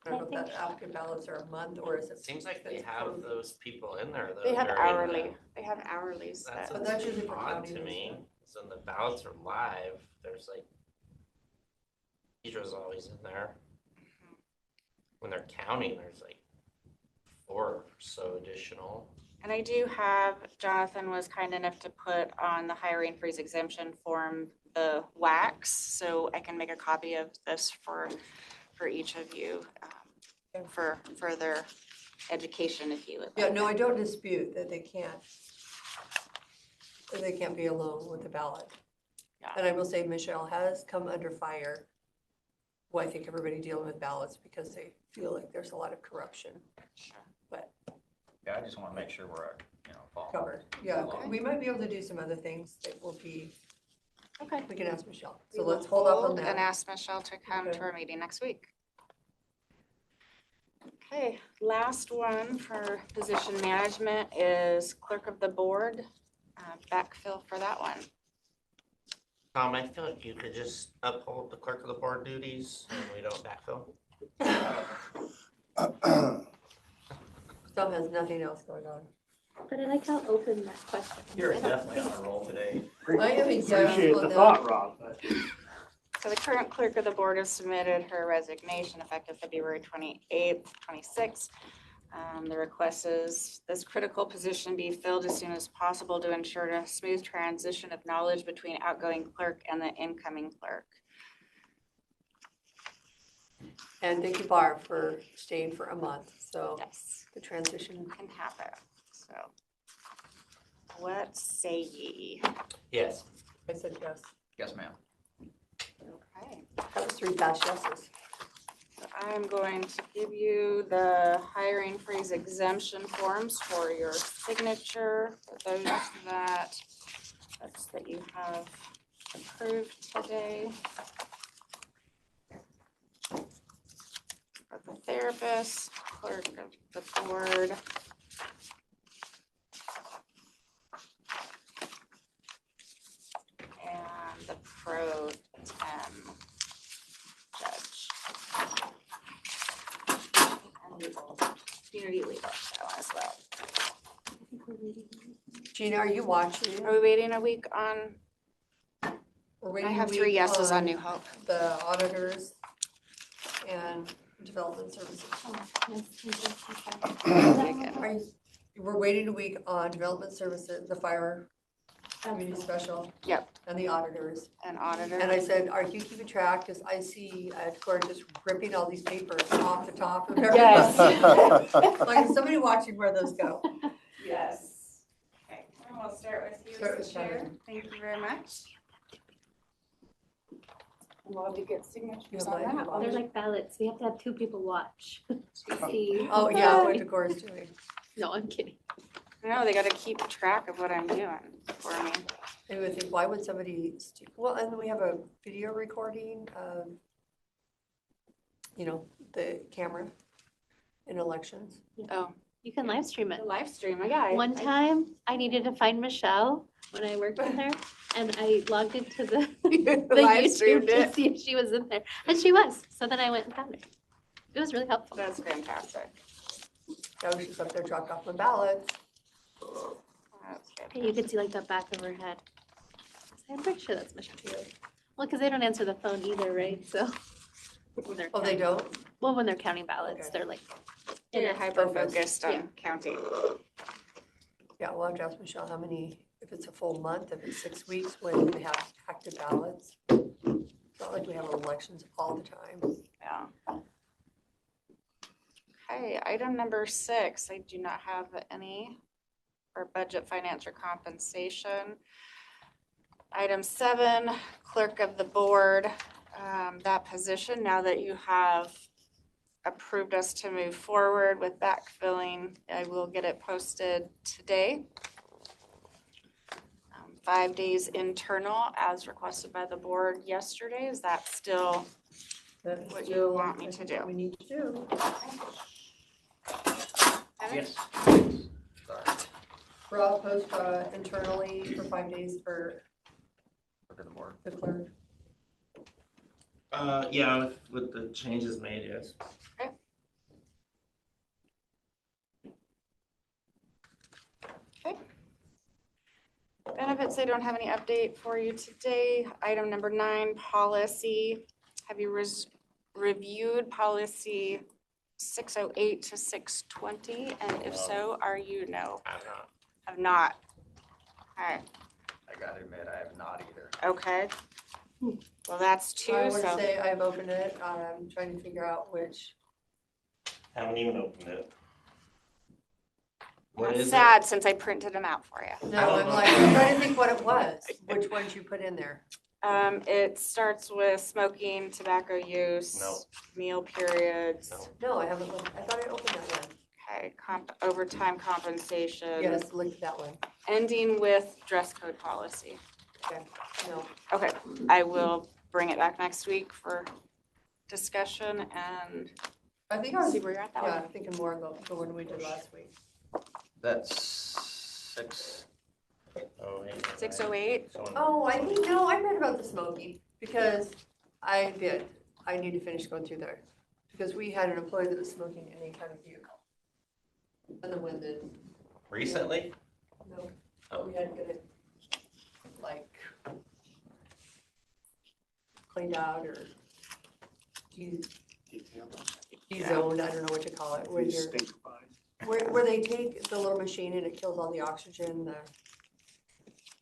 I don't know if that active ballots are a month or is it? It seems like they have those people in there though. They have during hourly, the- they have hourlies That's that, But that's usually for odd county to and me. stuff. So when the ballots are live, there's like, Deidre's always in there. When they're counting, there's like 4 or so additional. and I do have, Jonathan was kind enough to put on the hiring freeze exemption form, the wax, so I can make a copy of this for each of you, for further education if you would like. Yeah, no, I don't dispute that they can't be alone with the ballot. Yeah. And I will say Michelle has come under fire. Well, I think everybody dealing with ballots because they feel like there's a lot of corruption Sure. Yeah, I just want to make sure we're, following. covered. Yeah, Okay. we might be able to do some other things that will be, Okay. we can ask Michelle. We So will let's hold off on hold And that. ask Michelle to come Okay. to our meeting next week. Okay, last one for position management is clerk of the board, backfill for that one. I feel like you could just uphold the clerk of the board duties and we don't backfill. Tom has nothing else going on. But I like how open that question. You're definitely on a roll today. I am exactly Appreciate on the that. thought, Rob, but So the current clerk of the board has submitted her resignation effective February 28th, 26th. The request is this critical position be filled as soon as possible to ensure a smooth transition of knowledge between outgoing clerk and the incoming clerk. And thank you, Barb, for staying for a month. So Yes, the transition, can happen, so. What say ye? Yes. I said yes. Yes, ma'am. Okay. That was 3 fast yeses. So I'm going to give you the hiring freeze exemption forms for your signature, for those that you have approved today. For the therapist, clerk of the board. And the pro tem judge. And legal, community legal, that one as well. Gina, are you watching? Are we waiting a week on, We're I waiting a have 3 week yeses on New Hope. The auditors and development services. Are you, we're waiting a week on development services, the fire community special. Yep. And the auditors. An auditor. And I said, are you keeping track? Because I see Cory just ripping all these papers off the top of everything. Yes. Like somebody watching where those go. Yes. Okay, and we'll start with you Start as with the chair. Kevin. Thank you very much. And we'll have to get signatures Yeah, on but- that one. They're like ballots. We have to have 2 people watch to see. Oh, yeah, what Cory's doing. No, I'm kidding. No, they gotta keep track of what I'm doing for me. I would think, why would somebody, well, and then we have a video recording of, the camera in elections. Oh, You can live stream it. The live stream, yeah. One time, I needed to find Michelle when I worked with her, and I logged into the Live YouTube streamed to it. see if she was in there, and she was. So then I went and found her. It was really helpful. That's fantastic. I was just up there dropped off my ballots. That's And you could see like the back of her head. I'm pretty sure that's Michelle. Well, because they don't answer the phone either, right? So. when they're Oh, they counting- don't? Well, when they're counting ballots, Okay. they're like. You're it. hyper-focused Yeah. on counting. Yeah, we'll have to ask Michelle how many, if it's a full month, if it's 6 weeks, when they have active ballots. It's not like we have elections all the time. Yeah. Okay, item number 6, I do not have any for budget, finance, or compensation. Item 7, clerk of the board, that position, now that you have approved us to move forward with backfilling, I will get it posted today. 5 days internal as requested by the board yesterday. Is that still That's what you still, want me I to think, do? what we need to do. Evan? Yes. Sorry, Rob, post internally for 5 days for look at the board. the clerk. Yeah, with the changes made, yes. Benefits, I don't have any update for you today. Item number 9, policy. Have you reviewed policy 608 to 620? And if so, are you no? I'm not. Have not. Okay, I gotta admit, I have not either. okay. Well, that's 2, I would so say I've opened it. I'm trying to figure out which. Haven't even opened it. What that's is it? sad since I printed them out for you. No, I'm like, I'm trying to think what it was, which ones you put in there. It starts with smoking, tobacco use. No. Meal periods. No. No, I haven't looked. I thought I opened that one. Okay, overtime compensation. Yes, look at that one. Ending with dress code policy. Okay, no. Okay, I will bring it back next week for discussion and I think I was, see where you're at that yeah, one. I'm thinking more of the one we did last week. That's 6. Oh, wait. 608. So- Oh, I think, no, I read about the smoking because I did. I need to finish going through there. Because we had an employee that was smoking in any kind of vehicle. And the one that, Recently? no, but we had to get it like cleaned out or de-zoned, I don't know what you call it, where you're, where they take the little machine and it kills all the oxygen, the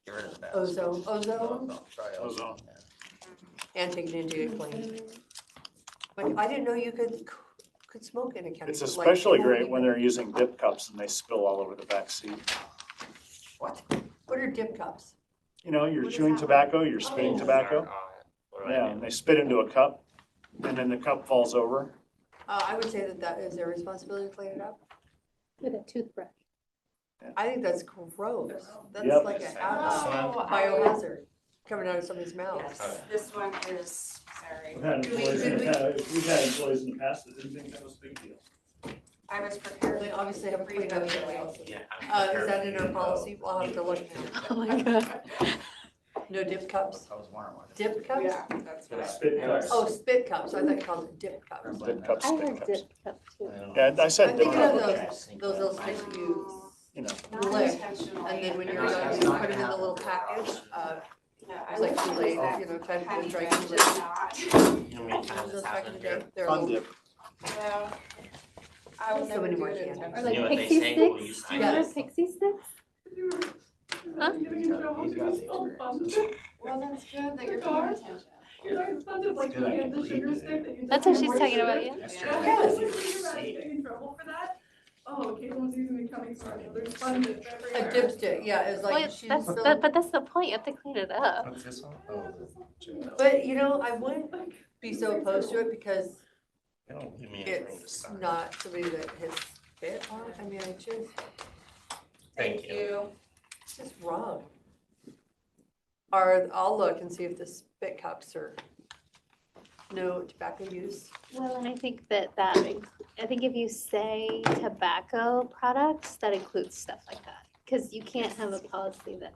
Get rid of the bad ozone, stuff. ozone, Sorry, Ozone. Yeah. and take it into it clean. But I didn't know you could smoke in a county. It's like, especially they won't great when even- they're using dip cups and they spill all over the back seat. What? What are dip cups? You know, you're What is chewing that? tobacco, you're spitting tobacco. What do I Yeah, do? and they spit into a cup and then the cup falls over. I would say that is their responsibility to clean it up. With a toothbrush. I think that's gross. That's Yep. like a Oh, biohazard coming out of somebody's mouth. Yes, this one is, sorry. We've had employees in the past that didn't think that was a big deal. I was prepared. They obviously have cleaned up their policy. Yeah. Is that in our policy? We'll have to look now. Oh my God. No dip cups? I was wondering what. Dip cups? Yeah, that's what I. Spit cups. Oh, spit cups. I thought you called it dip cups. Dip cups, I spit heard cups. dip cup too. Yeah, I said I'm dip thinking of cup, those little sticks you you know. lick, and then when you're done, you put them in the little package. It's like Kool-Aid, you know, kind of dry Kool-Aid. How many times Those it's back in the happened day, here? they're Fun little. dip. Well, I would So never many do more it candies. in Or Texas. like You know what they pixie say, we'll sticks? use Remember Yes. pixie sticks? Huh? He's got the experience. Well, that's good that you're paying attention. That's what she's talking about, yeah. Oh, Caitlin was using the coming from, there's fun dips A everywhere. dipstick, yeah, it's Well, like she's that's, still. but that's the point, you have to clean it up. What's this one? Oh, But, you know, I wouldn't be so opposed to it because they don't give me anything to it's sign. not somebody that has spit on it. I mean, I just, Thank you. it's just wrong. Or I'll look and see if the spit cups are no tobacco use. Well, and I think I think if you say tobacco products, that includes stuff like that. Because you can't have a policy that,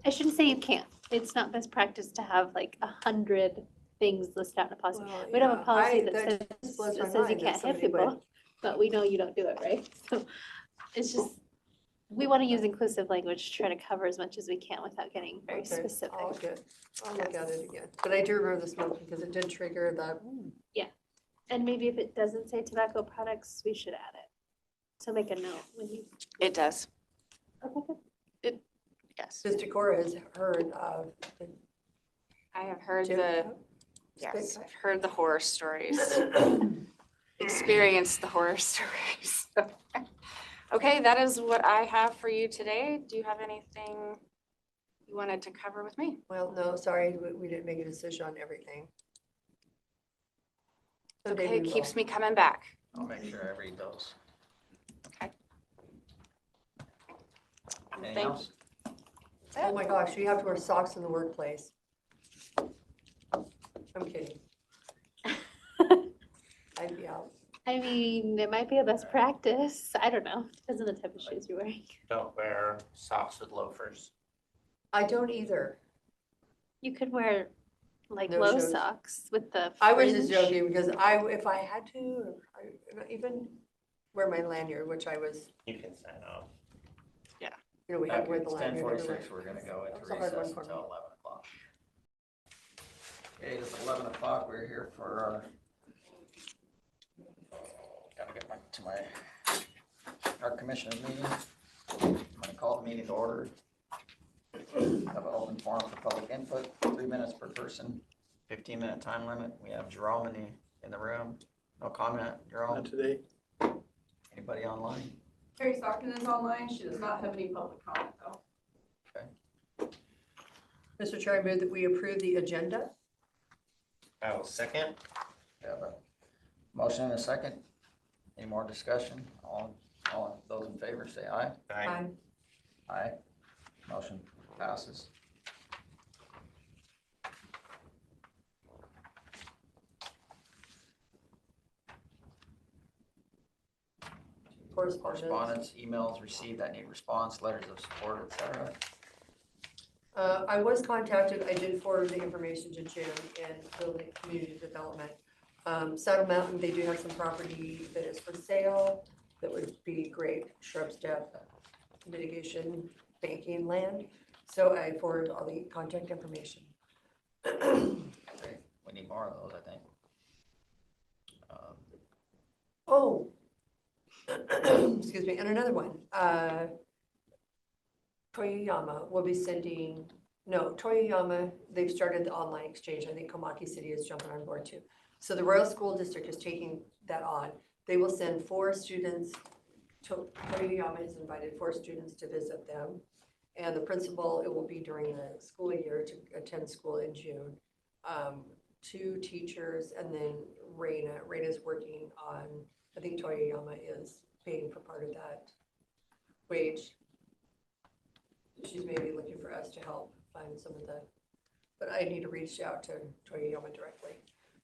I shouldn't say you can't. It's not best practice to have like 100 things listed out in a policy. Well, We don't have a yeah, policy that that just blows my says you mind that can't hit somebody would- people, but we know you don't do it, right? So it's just, we want to use inclusive language to try to cover as much as we can without getting very Okay, specific. I'll look at it again. But I do remember the smoke because it did trigger that. And maybe if it doesn't say tobacco products, we should add it. So make a note when you. It does, Okay, good. yes. Ms. Decorah has heard of. I have heard Jim? the, yes, I've heard the horror stories, experienced the horror stories. Okay, that is what I have for you today. Do you have anything you wanted to cover with me? Well, no, sorry, we didn't make a decision on everything. Someday Okay, we it keeps will. me coming back. I'll make sure I read those. Anything Thank- else? Oh my gosh, you have to wear socks in the workplace. I'm kidding. I'd be out. I mean, it might be a best practice. I don't know. Depends on the type of shoes you're wearing. Don't wear socks with loafers. I don't either. You could wear like No low shoes. socks with the I was just fringe. joking because if I had to, I even wear my lanyard, which I was, You can sign off. we had to wear the It's lanyard. 10:46, we're gonna go into That was a hard one recess for until me. 11 o'clock. Okay, it's 11 o'clock, we're here for our, gotta get back to our commissioner meeting. I'm gonna call the meeting to order. Have an open forum for public input, 3 minutes per person, 15-minute time limit. We have Jerome in the room. No comment, Jerome? today. Anybody online? Terry Stockton is online. She does not have any public comment though. Mr. Chair, I move that we approve the agenda. I will second. We have a motion and a second. Any more discussion? All those in favor say aye. Aye. Aye. Motion passes. Correspondence, emails received that need response, letters of support, etc. I was contacted, I did forward the information to Jim in building community development. Saddle Mountain, they do have some property that is for sale that would be great shrub step mitigation banking land. So I forwarded all the contact information. Okay, we need more of those, I think. Oh, excuse me, and another one, Toyoyama will be sending, no, Toyoyama, they've started the online exchange. I think Komaki City is jumping on board too. So the Royal School District is taking that on. They will send 4 students, Toyoyama has invited 4 students to visit them. And the principal, it will be during the school year to attend school in June. 2 teachers and then Raina's working on, I think Toyoyama is paying for part of that wage. She's maybe looking for us to help find some of the, but I need to reach out to Toyoyama directly.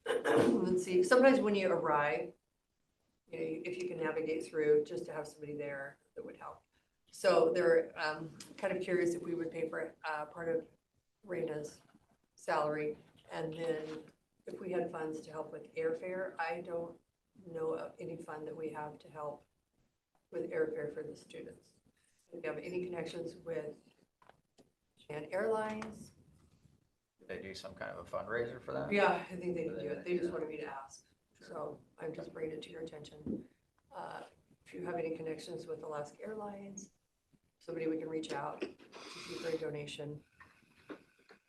And see, sometimes when you arrive, if you can navigate through, just to have somebody there that would help. So they're kind of curious if we would pay for part of Raina's salary. And then if we had funds to help with airfare, I don't know of any fund that we have to help with airfare for the students. If you have any connections with Shan Airlines? Did they do some kind of a fundraiser for that? Yeah, I think they can do it. They just wanted me to ask. So I'm just bringing it to your attention. If you have any connections with Alaska Airlines, somebody we can reach out to see for a donation.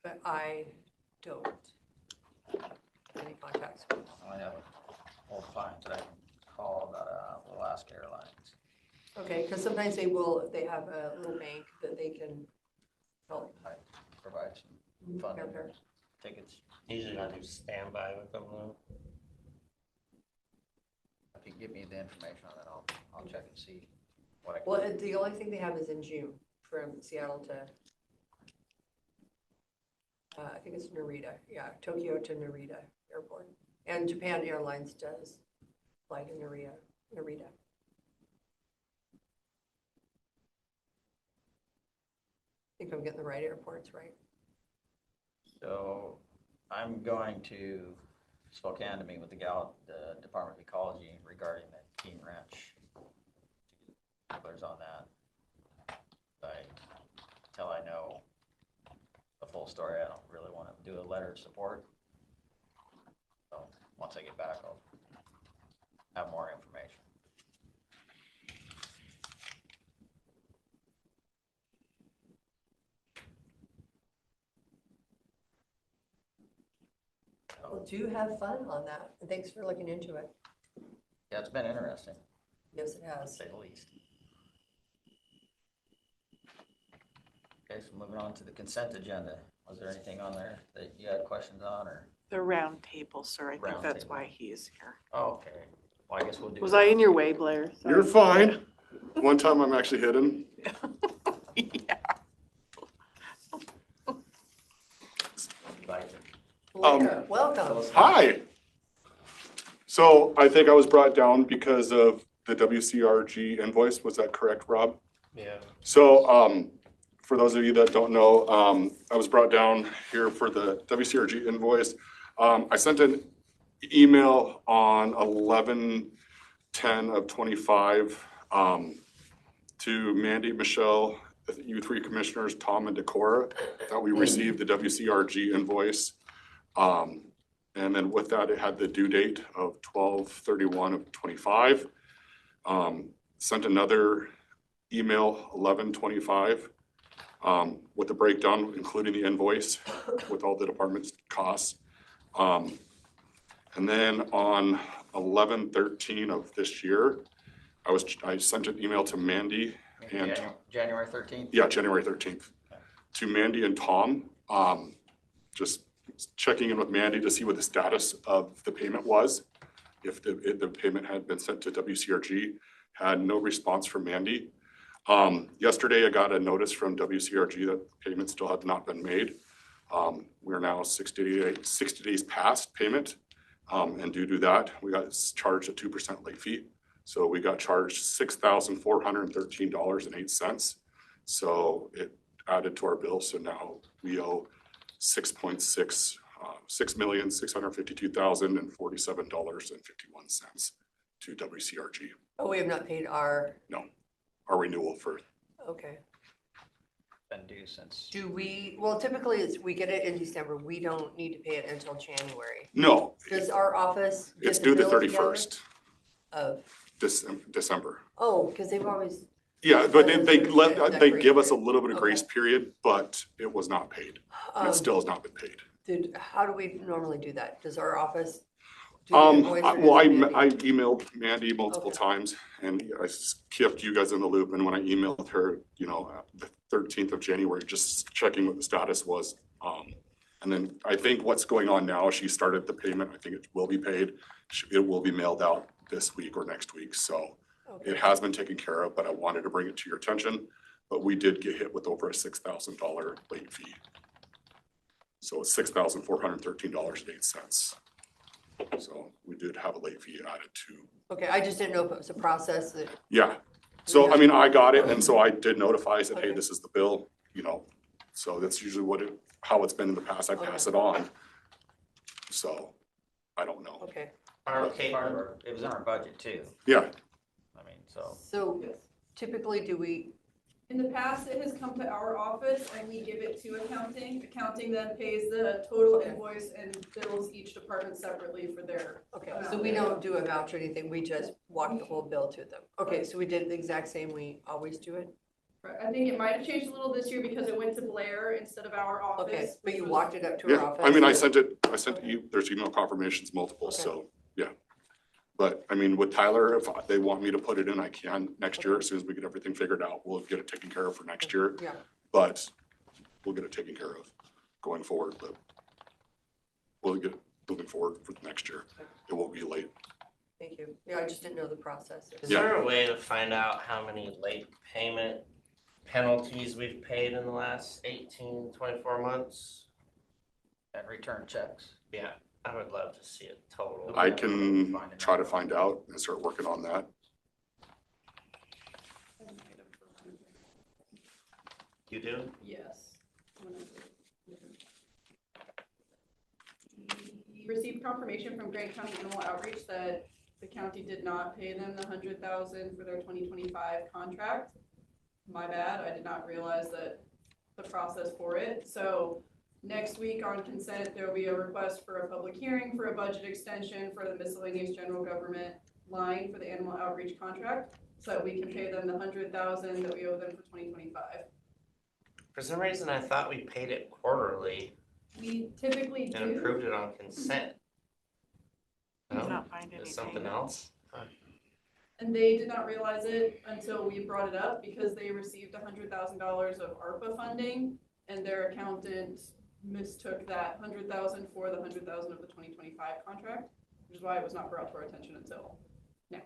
But I don't have any contacts. I have old clients that I can call about Alaska Airlines. Okay, because sometimes they have a little bank that they can help. Provide some funding, Airfare. tickets. Usually I do standby with them though. If you give me the information on that, I'll check and see what I can. Well, the only thing they have is in June from Seattle to, I think it's Narita, yeah, Tokyo to Narita Airport. And Japan Airlines does fly to Narita. I think I'm getting the right airports, right? So I'm going to Spokane to meet with the Department of Ecology regarding the Keene Ranch. There's on that. Until I know the full story, I don't really want to do a letter of support. So once I get back, I'll have more information. Well, do have fun on that. And thanks for looking into it. Yeah, it's been interesting, Yes, it to has. say the least. Okay, so moving on to the consent agenda. Was there anything on there that you had questions on, or? The round table, sir. I think Round that's table. why he is here. Oh, okay, well, I guess we'll do. Was I in your way, Blair? You're fine. One time I'm actually hidden. Yeah. Blair, welcome. Hi. So I think I was brought down because of the WCRG invoice. Was that correct, Rob? Yeah. So for those of you that don't know, I was brought down here for the WCRG invoice. I sent an email on 11/10/25 to Mandy, Michelle, you three commissioners, Tom and Decorah, that we received the WCRG invoice. And then with that, it had the due date of 12/31/25. Sent another email 11/25 with the breakdown, including the invoice with all the department's costs. And then on 11/13 of this year, I sent an email to Mandy and January 13th? yeah, January 13th, to Mandy and Tom, just checking in with Mandy to see what the status of the payment was. If the payment had been sent to WCRG, had no response from Mandy. Yesterday, I got a notice from WCRG that payment still had not been made. We're now 60 days past payment. And due to that, we got charged a 2% late fee. So we got charged $6,413.08. So it added to our bill. So now we owe $6,652,047.51 to WCRG. Oh, we have not paid our, Our renewal for, okay. Been due since. Do we, well, typically we get it in December. We don't need to pay it until January. no, Does our office? get it's due the bill together 31st Of, December. oh, because they've always, Yeah, but they That they grace give us a period. little bit of Okay. grace period, but it was not paid. And it still has not been paid. how do we normally do that? Does our office? do the invoice or Well, does Mandy? I emailed Mandy multiple Okay. times and I kept you guys in the loop. And when I emailed her, the 13th of January, just checking what the status was. And then I think what's going on now, she started the payment. I think it will be paid. It will be mailed out this week or next week. So Okay. it has been taken care of, but I wanted to bring it to your attention. But we did get hit with over a $6,000 late fee. So it's $6,413.08. So we did have a late fee added to. Okay, I just didn't know if it was a process that, Yeah. So, I mean, I got it. And so I did notify, I said, hey, Okay. this is the bill, so that's usually how it's been in the past. I pass it on. So I don't know. okay. Okay. It was in our budget too. Yeah. I mean, so. So typically do we, In the past, it has come to our office and we give it to accounting. Accounting then pays the total Okay. invoice and bills each department separately for their. okay, so we don't do a voucher or anything. We just walk the whole bill to them. Okay, so we did the exact same. We always do it? Right, I think it might have changed a little this year because it went to Blair instead of our office. Okay, but you which was- walked it up to our Yeah. office? I mean, I sent you, there's email confirmations multiple, Okay. so, yeah. But I mean, with Tyler, if they want me to put it in, I can next year. As soon as we get everything figured out, we'll get it taken care of for next year. Yeah, But we'll get it taken care of going forward, but we'll get it moving forward for next year. It won't be late. thank you. Yeah, I just didn't know the process. Is there a way to find out how many late payment penalties we've paid in the last 18, 24 months? And return checks. Yeah. I would love to see a total. I can try to find out and start working on that. You do? Yes. We received confirmation from Grant County Animal Outreach that the county did not pay them the $100,000 for their 2025 contract. My bad, I did not realize that the process for it. So next week on consent, there will be a request for a public hearing for a budget extension for the miscellaneous general government line for the animal outreach contract, so that we can pay them the $100,000 that we owe them for 2025. For some reason, I thought we paid it quarterly We typically and do. approved it on consent. Did No? not find Is anything. something else? And they did not realize it until we brought it up because they received $100,000 of ARPA funding and their accountant mistook that 100,000 for the 100,000 of the 2025 contract, which is why it was not brought to our attention until now.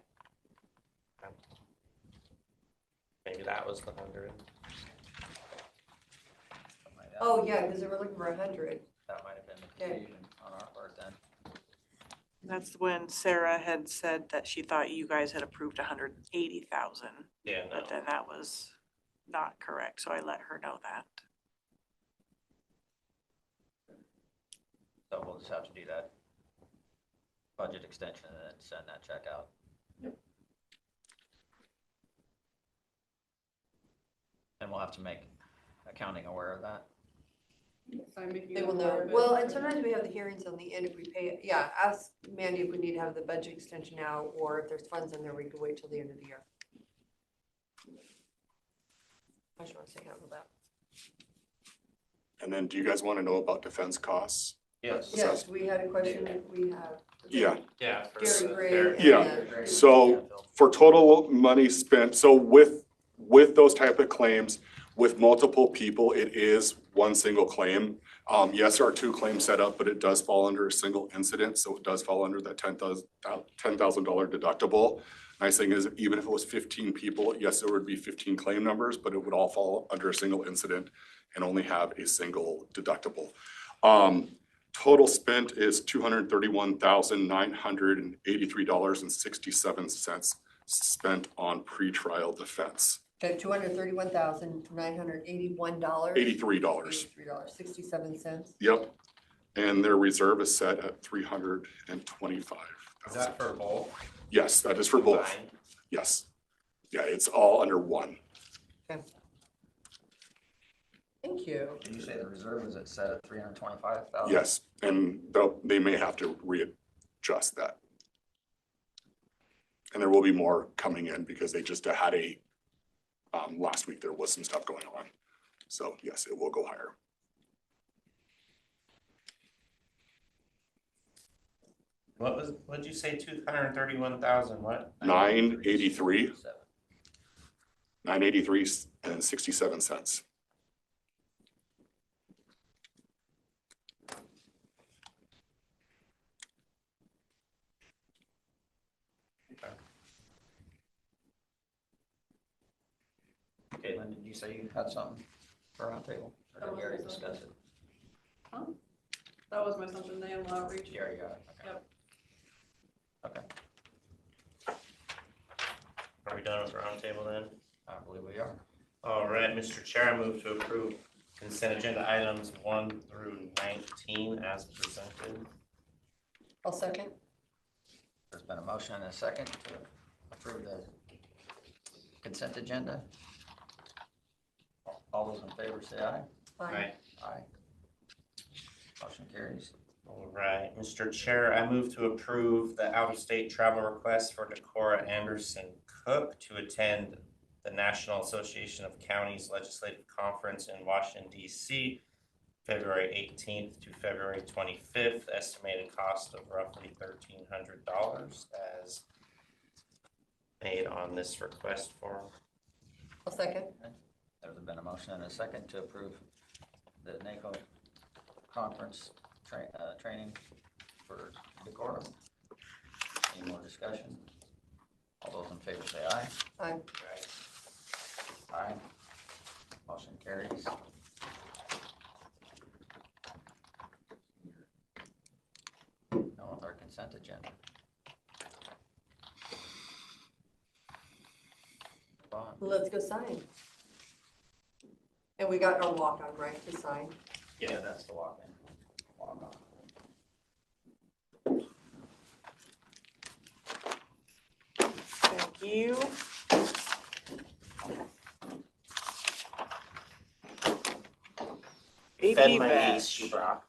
Maybe that was the 100. Oh, yeah, because they were looking for 100. That might have been the confusion on our part then. That's when Sarah had said that she thought you guys had approved 180,000, Yeah, no. but then that was not correct, so I let her know that. So we'll just have to do that budget extension and then send that check out. Yep. And we'll have to make accounting aware of that. Yes, I'm making They them will aware know. of it. Well, and sometimes we have the hearings on the end if we pay it. Yeah, ask Mandy if we need to have the budget extension now, or if there's funds in there, we could wait till the end of the year. I just want to say handle that. And then do you guys want to know about defense costs? Yes. Yes, we had a question, we have. Yeah. Yeah. for Gary the Gray. fair- and, Yeah. So for total money spent, so with those type of claims, with multiple people, it is one single claim. Yes, there are two claims set up, but it does fall under a single incident, so it does fall under that $10,000 deductible. Nice thing is, even if it was 15 people, yes, there would be 15 claim numbers, but it would all fall under a single incident and only have a single deductible. Total spent is $231,983.67 spent on pretrial defense. Okay, $231,981. $83. $63.67. Yep. And their reserve is set at 325. Is that for both? Yes, that is for both. Combined? Yes. Yeah, it's all under one. Thank you. Did you say the reserve was at set at 325,000? Yes, and they may have to readjust that. And there will be more coming in because they just had last week there was some stuff going on. So yes, it will go higher. What'd you say, 231,000, what? 983. 983 and 67 cents. Caitlin, did you say you had something for roundtable? Or did we already discuss it? Huh? That was my assumption, the animal outreach. You already got it, okay. Yep. Okay, Are we done with the roundtable then? I believe we are. All right, Mr. Chair, I move to approve consent agenda items 1 through 19 as presented. I'll second. There's been a motion and a second to approve the consent agenda. All those in favor say aye. Aye. Aye. Motion carries. All right, Mr. Chair, I move to approve the out-of-state travel request for Decorah Anderson Cook to attend the National Association of Counties Legislative Conference in Washington, D.C., February 18th to February 25th, estimated cost of roughly $1,300 as made on this request form. I'll second. There's been a motion and a second to approve the NACO conference training for Decorah. Any more discussion? All those in favor say aye. Aye. Aye. Motion carries. consent agenda. Move on. Let's go sign. And we got our walk-on, right, to sign? Yeah, that's the walk in. Walk on. Thank you. Fed AP my badge. niece, she brought.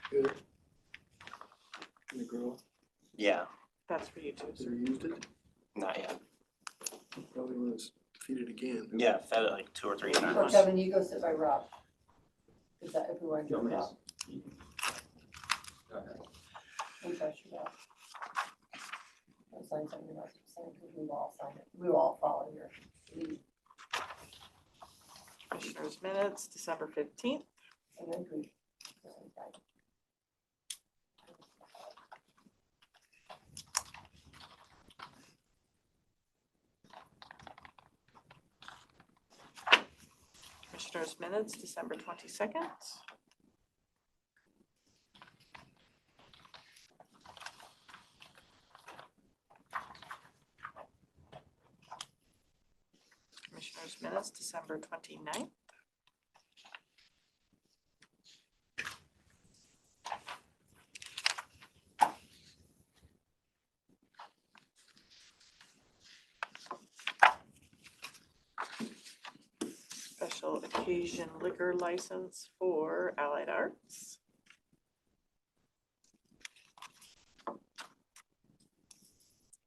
Good. And the girl, Yeah, That's for you too. has there used it? not yet. Probably want to feed it again. Yeah, fed it like 2 or 3 Or times. Kevin, you go sit by Rob. Is that if we want to do Rob? Go ahead. We trust you, Rob. Don't sign something you're not saying, because we will all sign it. We will all follow your lead. Commissioners minutes, December 15th. And then we. Commissioners minutes, December 22nd. Commissioners minutes, December 29th. Special occasion liquor license for Allied Arts.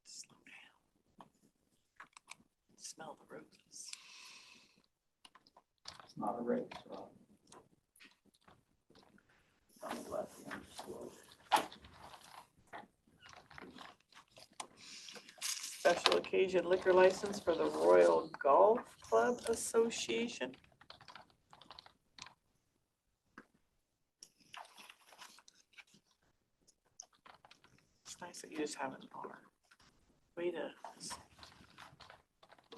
Slow down. Smell the roses. It's not a race, so. I'm glad you understood. Special occasion liquor license for the Royal Golf Club Association. It's nice that you just have an R. Way to,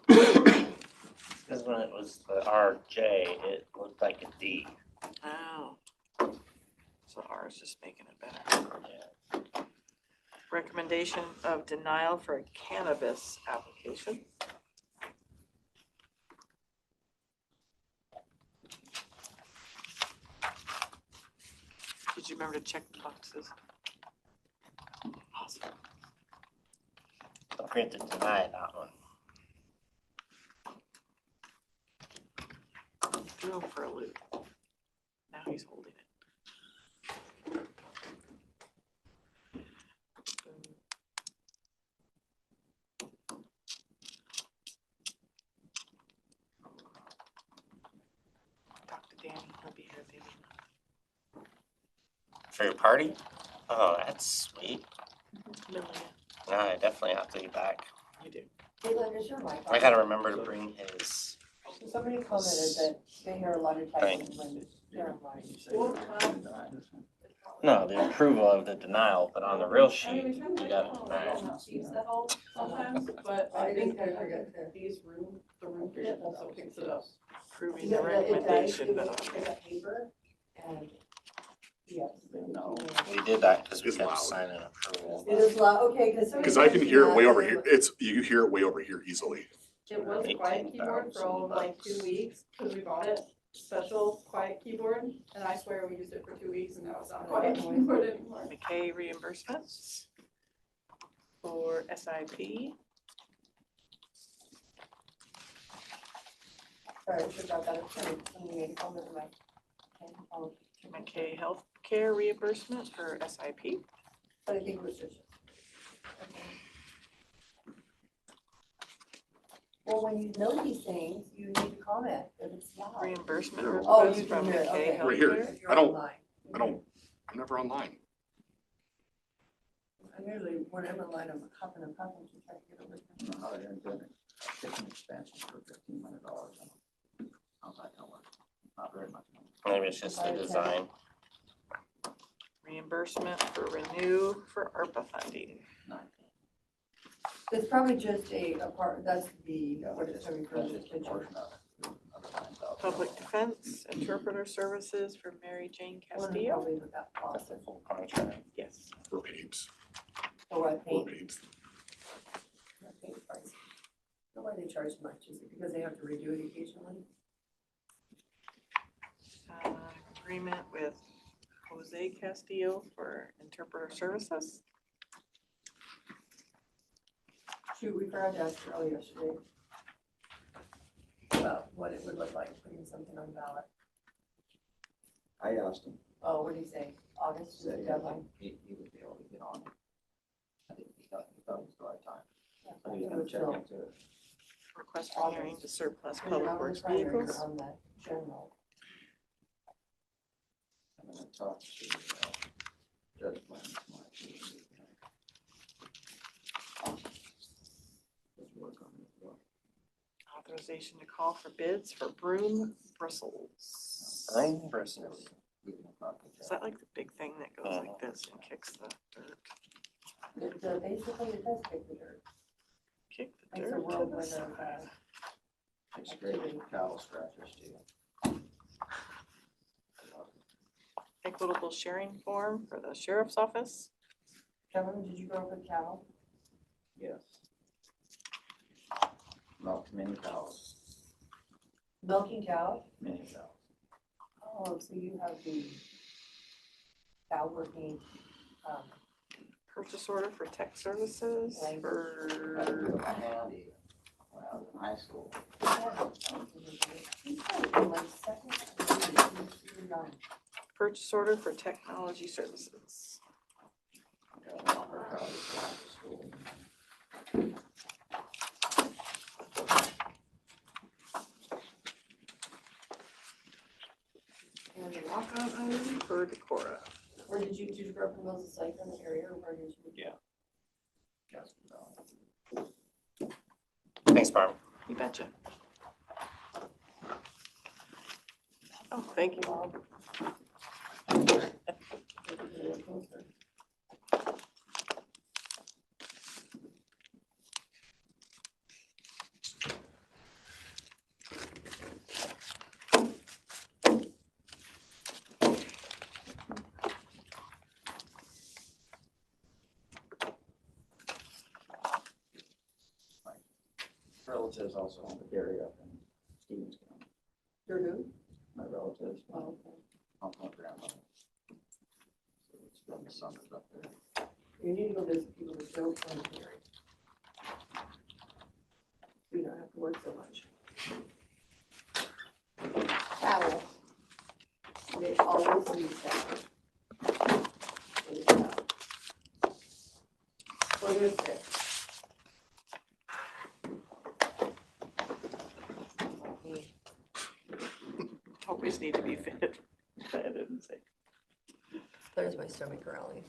Because when it was the RJ, it looked like a D. oh. So R is just making it better. Yeah. Recommendation of denial for a cannabis application. Did you remember to check the boxes? Awesome. Don't forget to deny that one. Threw him for a loop. Now he's holding it. Talk to Danny, he'll be here maybe. For your party? Oh, that's sweet. Million. I definitely have to be back. You do. Caitlin, is your mic on? I gotta remember to bring his. Somebody commented that they hear a lot of typing when they're online. No, the approval of the denial, but on the real sheet, you gotta deny it. Sometimes, but I think that these the room here also picks it up. Approving the recommendation, but Paper and, yes. No, we did that because we It's kept loud. signing approval. It is loud, okay, because. Because I can hear it way over here. You hear it way over here easily. It was a quiet keyboard for all of like 2 weeks, because we bought it, special quiet keyboard, and I swear we used it for 2 weeks and now it's not a quiet keyboard anymore. McKay reimbursements for SIP. Sorry, I should have got that up front. Somebody made a comment in my. McKay Healthcare reimbursement for SIP. But I think it was just. Well, when you know these things, you need to comment if it's loud. Reimbursement Oh, request you from can hear it, McKay okay. Right here. Healthcare. If you're I don't- online. I'm never online. I'm usually, whenever online, I'm huffing and puffing to try to get over here. How they're doing it. Kitchen expansion for $1,500. How's that gonna work? Not very much. Maybe it's just the design. Reimbursement for renew for ARPA funding. It's probably just a part, that's the, what it's coming from, That's the just a kitchen. portion of it. Other lines out. Public defense interpreter services for Mary Jane One Castillo. probably with that That's faucet. a full contract. Yes. For babes. Or what, or paint? paints. Paint price. Know why they charge much? Is it because they have to redo it occasionally? Agreement with Jose Castillo for interpreter services. Shoot, we forgot to ask Charlie yesterday about what it would look like putting something on ballot. I asked him, Oh, what did he say? August is the deadline? he would be able to get on it. I think he thought it was the right time. I I think was it gonna was check still- into it. Request for hearing to surplus Because you're public not on the works primary, you're vehicles. on the general. I'm gonna talk to, Judge Flynn. Let's work on it as well. Authorization to call for bids for broom bristles. Bristles. We can talk to Is that like the big thing that goes like this and kicks the dirt? Basically, it does kick the dirt. Kick the Makes a dirt to whirlwind the of, side. It's great cattle scratchers too. Equitable sharing form for the sheriff's office. Kevin, did you grow up with cattle? Yes. Milk many cows, Milking cows? many cows. Oh, so you have the cow working, Purchase order for tech services Language. I had to do for it by hand even when I was in high school. purchase order for technology services. I got a lot of cows when I was in school. And a walkout item for Decorah. Where did you grow up in Moses Lake in the area, or where did you? Yeah. Yes, no. Thanks, Barb. You betcha. Oh, thank you, Bob. Relatives also own the dairy up in Stevens County. Your who? My relatives, my Oh, okay. uncle and grandmother. So it's been the summers up there. You need to go visit people that don't own dairy. So you don't have to work so much. Cattle. They always need cattle. What is it? Always need to be fed. I didn't say. There's my stomach growling.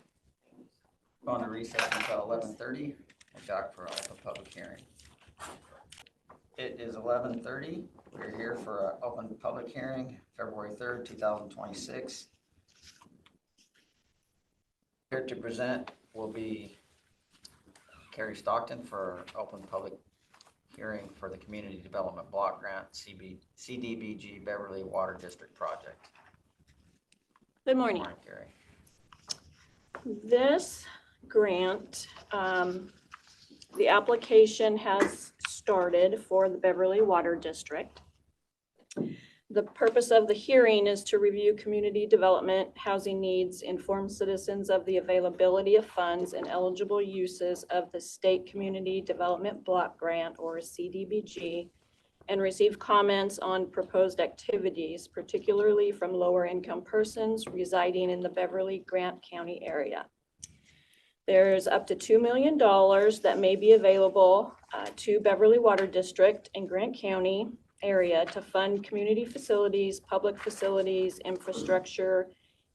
Going to recess until 11:30, and back for an open public hearing. It is 11:30. We're here for an open public hearing, February 3rd, 2026. Here to present will be Carrie Stockton for open public hearing for the Community Development Block Grant CDBG Beverly Water District Project. Good morning. Morning, Carrie. This grant, the application has started for the Beverly Water District. The purpose of the hearing is to review community development, housing needs, inform citizens of the availability of funds and eligible uses of the State Community Development Block Grant, or CDBG, and receive comments on proposed activities, particularly from lower income persons residing in the Beverly Grant County area. There's up to $2 million that may be available to Beverly Water District and Grant County area to fund community facilities, public facilities, infrastructure,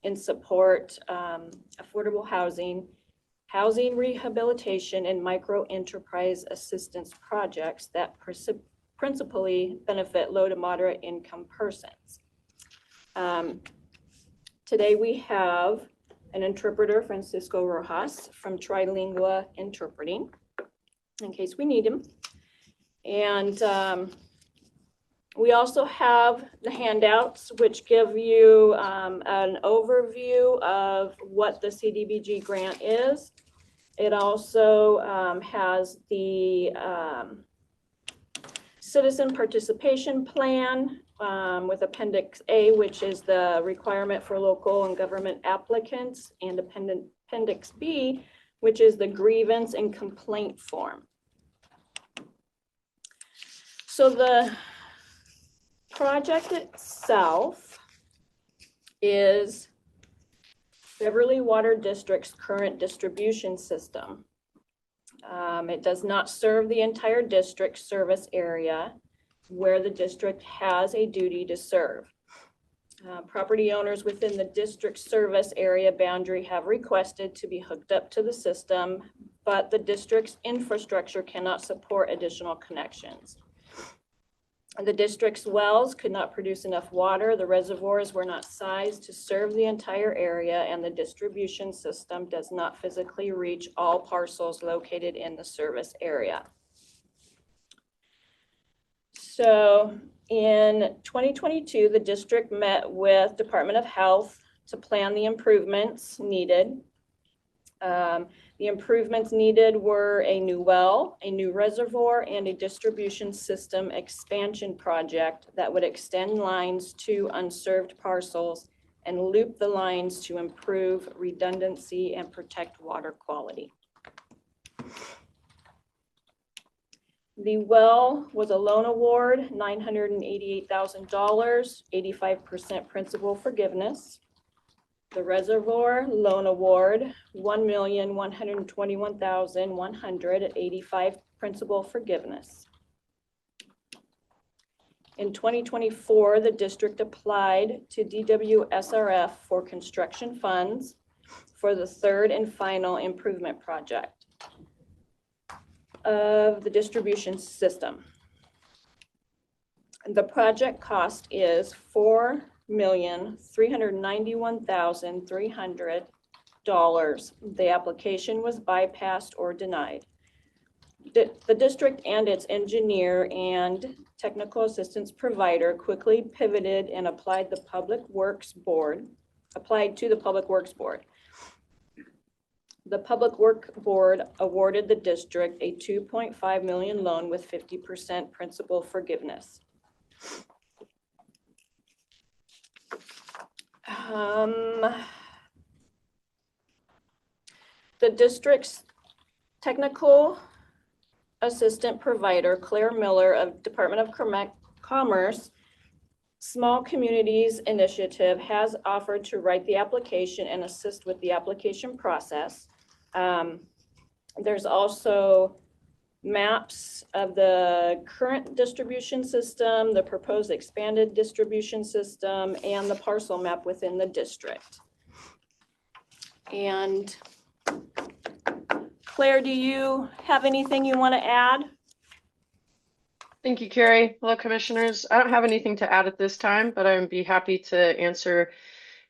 and support affordable housing, housing rehabilitation, and micro enterprise assistance projects that principally benefit low to moderate income persons. Today we have an interpreter, Francisco Rojas, from Trilingua Interpreting, in case we need him. And we also have the handouts, which give you an overview of what the CDBG grant is. It also has the citizen participation plan with Appendix A, which is the requirement for local and government applicants, and Appendix B, which is the grievance and complaint form. So the project itself is Beverly Water District's current distribution system. It does not serve the entire district service area where the district has a duty to serve. Property owners within the district service area boundary have requested to be hooked up to the system, but the district's infrastructure cannot support additional connections. The district's wells could not produce enough water, the reservoirs were not sized to serve the entire area, and the distribution system does not physically reach all parcels located in the service area. So in 2022, the district met with Department of Health to plan the improvements needed. The improvements needed were a new well, a new reservoir, and a distribution system expansion project that would extend lines to unserved parcels and loop the lines to improve redundancy and protect water quality. The well was a loan award, $988,000, 85% principal forgiveness. The reservoir loan award, $1,121,100 at 85 principal forgiveness. In 2024, the district applied to DWSRF for construction funds for the third and final improvement project of the distribution system. The project cost is $4,391,300. The application was bypassed or denied. The district and its engineer and technical assistance provider quickly pivoted and applied to the Public Works Board. The Public Works Board awarded the district a $2.5 million loan with 50% principal forgiveness. The district's technical assistant provider, Claire Miller of Department of Commerce, Small Communities Initiative, has offered to write the application and assist with the application process. There's also maps of the current distribution system, the proposed expanded distribution system, and the parcel map within the district. And Claire, do you have anything you want to add? Thank you, Carrie. Hello, commissioners. I don't have anything to add at this time, but I would be happy to answer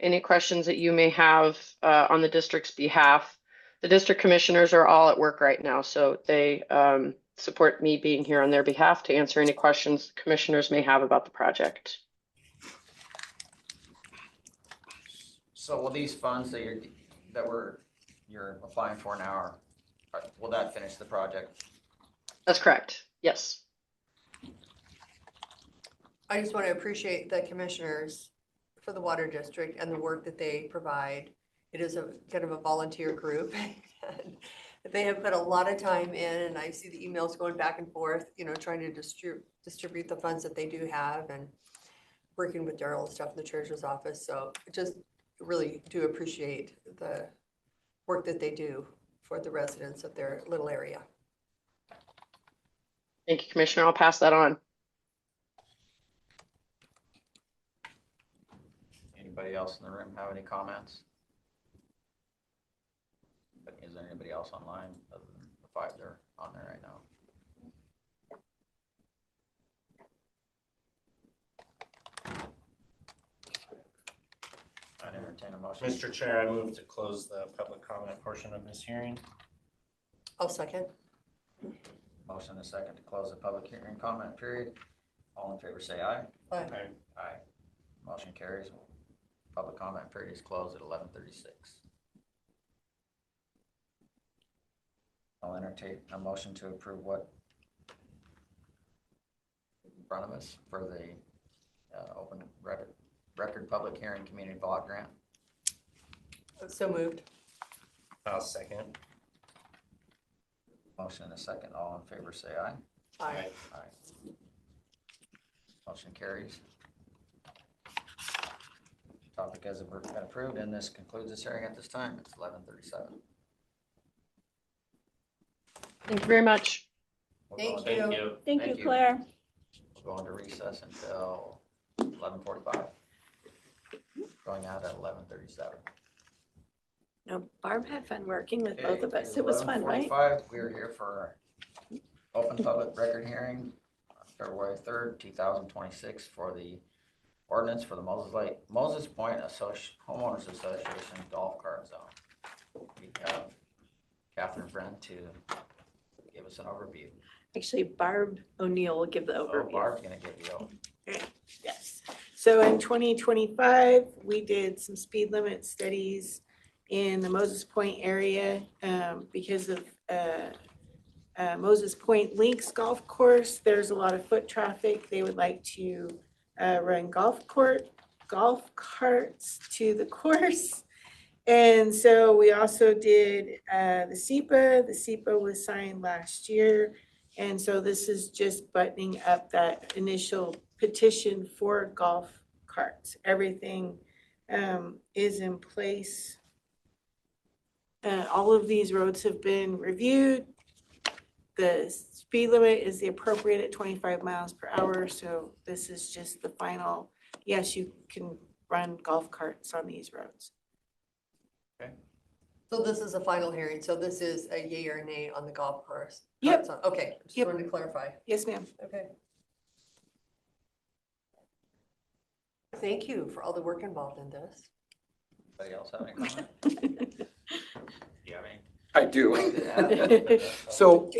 any questions that you may have on the district's behalf. The district commissioners are all at work right now, so they support me being here on their behalf to answer any questions commissioners may have about the project. So will these funds that you're applying for now, will that finish the project? That's correct. Yes. I just want to appreciate the commissioners for the water district and the work that they provide. It is a kind of a volunteer group. They have put a lot of time in, and I see the emails going back and forth, trying to distribute the funds that they do have and working with Daryl and stuff in the treasurer's office. So just really do appreciate the work that they do for the residents of their little area. Thank you, Commissioner. I'll pass that on. Anybody else in the room have any comments? Is there anybody else online other than the 5 that are on there right now? I'd entertain a motion. Mr. Chair, I move to close the public comment portion of this hearing. I'll second. Motion and a second to close the public hearing comment period. All in favor say aye. Aye. Aye. Motion carries. Public comment period is closed at 11:36. I'll entertain a motion to approve what in front of us for the open record public hearing community block grant. So moved. I'll second. Motion and a second. All in favor, say aye. Aye. Aye. Motion carries. Topic has been approved, and this concludes this hearing at this time. It's 11:37. Thank you very much. Thank Thank you. you. Thank you, Claire. We'll go into recess until 11:45. Going out at 11:37. No, Barb had fun working with both Okay, of us. It was fun, right? 11:45. We are here for open public record hearing on February 3rd, 2026 for the ordinance for the Moses Point Homeowners Association Golf Cart Zone. We have Catherine Friend to give us an overview. Actually, Barb O'Neill will give the Oh, overview. Barb's gonna give you. Yes. So in 2025, we did some speed limit studies in the Moses Point area because of Moses Point Links Golf Course. There's a lot of foot traffic. They would like to run golf carts to the course. And so we also did the SEPA. The SEPA was signed last year. And so this is just buttoning up that initial petition for golf carts. Everything is in place. All of these roads have been reviewed. The speed limit is the appropriate at 25 miles per hour. So this is just the final, yes, you can run golf carts on these roads. So this is a final hearing, so this is a yay or nay on the golf course? Yep. Okay, just Yep. wanted to clarify. Yes, ma'am. Okay. Thank you for all the work involved in this. Anybody else have any comment? Do you have any? I do. So,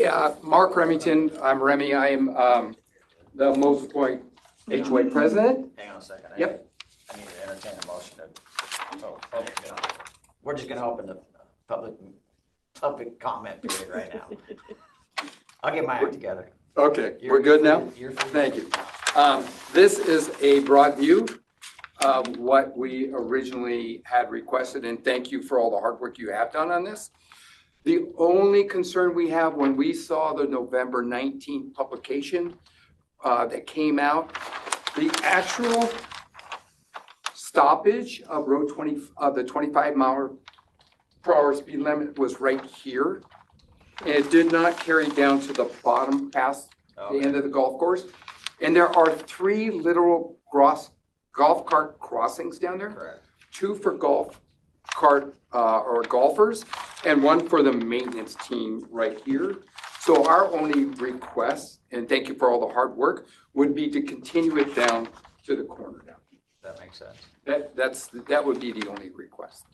Mark Remington, I'm Remy, I am the Moses Point HOA president. Hang on a second. Yep. I need to entertain a motion to, we're just gonna open the public comment period right now. I'll get my act together. Okay, we're good now? Thank you. This is a broad view of what we originally had requested, and thank you for all the hard work you have done on this. The only concern we have when we saw the November 19th publication that came out, the actual stoppage of road 20, the 25 mile per hour speed limit was right here. And it did not carry down to the bottom past the end of the golf course. And there are 3 literal golf cart crossings down there. Correct. 2 for golf cart or golfers and 1 for the maintenance team right here. So our only request, and thank you for all the hard work, would be to continue it down to the corner down. That makes sense. That would be the only request.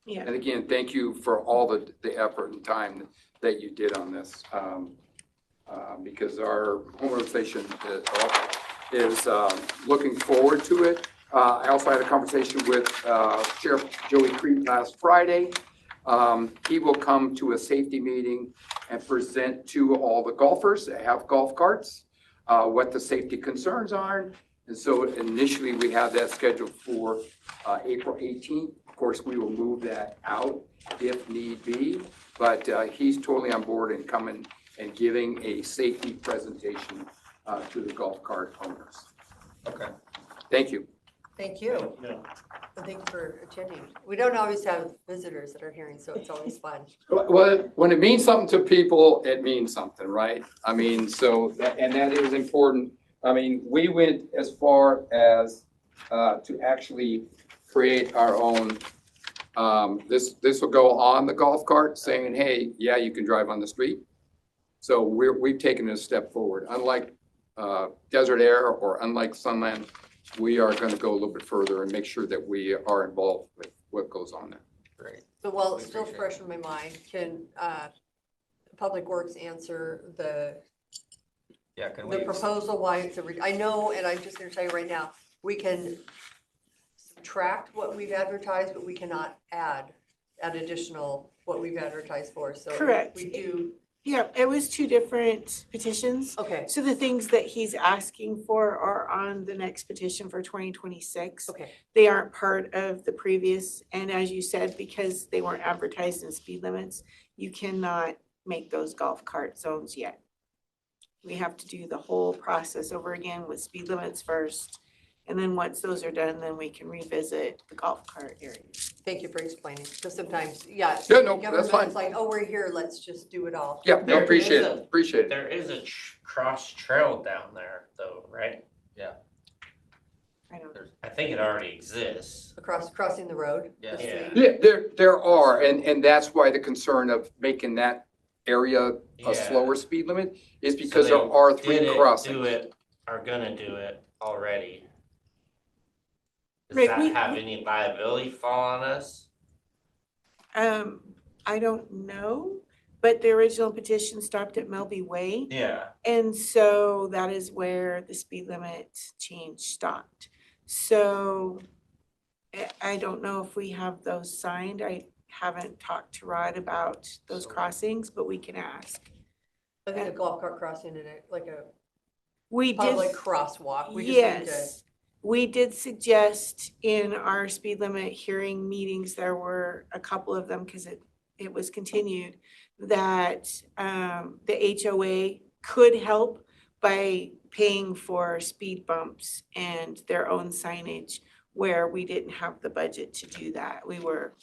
Yeah. And again, thank you for all the effort and time that you did on this. Because our home organization is looking forward to it. I also had a conversation with Sheriff Joey Creed last Friday. He will come to a safety meeting and present to all the golfers that have golf carts what the safety concerns are. And so initially we have that scheduled for April 18th. Of course, we will move that out if need be, but he's totally on board and coming and giving a safety presentation to the golf cart owners. Okay. Thank you. Thank you. And thank you for attending. We don't always have visitors that are hearing, so it's always fun. Well, when it means something to people, it means something, right? I mean, so, and that is important. I mean, we went as far as to actually create our own, this will go on the golf cart saying, hey, yeah, you can drive on the street. So we've taken a step forward. Unlike Desert Air or unlike Sunland, we are going to go a little bit further and make sure that we are involved with what goes on there. Great. So while it's still fresh in my mind, can Public Works answer the proposal, why it's I know, and I'm just gonna tell you right now, we can subtract what we've advertised, but we cannot add additional what we've advertised for. So Correct. we do Yeah, it was two different petitions. Okay, So the things that he's asking for are on the next petition for 2026. okay. They aren't part of the previous, and as you said, because they weren't advertised in speed limits, you cannot make those golf cart zones yet. We have to do the whole process over again with speed limits first. And then once those are done, then we can revisit the golf cart areas. Thank you for explaining, because sometimes, yeah. Yeah, no, that's government fine. is like, oh, we're here, let's just do it all. Yeah, no, There appreciate is it, a- appreciate it. There is a cross trail down there though, right? I don't know. I think it already exists. Crossing the road. Yeah. the street. Yeah, there are, and that's why the concern of making that area Yeah. a slower speed limit is So because they there are did three it, crossings. Do it, are gonna do it already. Does Right, that have any liability fall on us? I don't know, but the original petition stopped at Melby Way. Yeah. And so that is where the speed limit change stopped. So I don't know if we have those signed. I haven't talked to Rod about those crossings, but we can ask. I think a golf cart crossing in it, like a We did. public crosswalk. We just need to. Yes, we did suggest in our speed limit hearing meetings, there were a couple of them, because it was continued, that the HOA could help by paying for speed bumps and their own signage where we didn't have the budget to do that. We were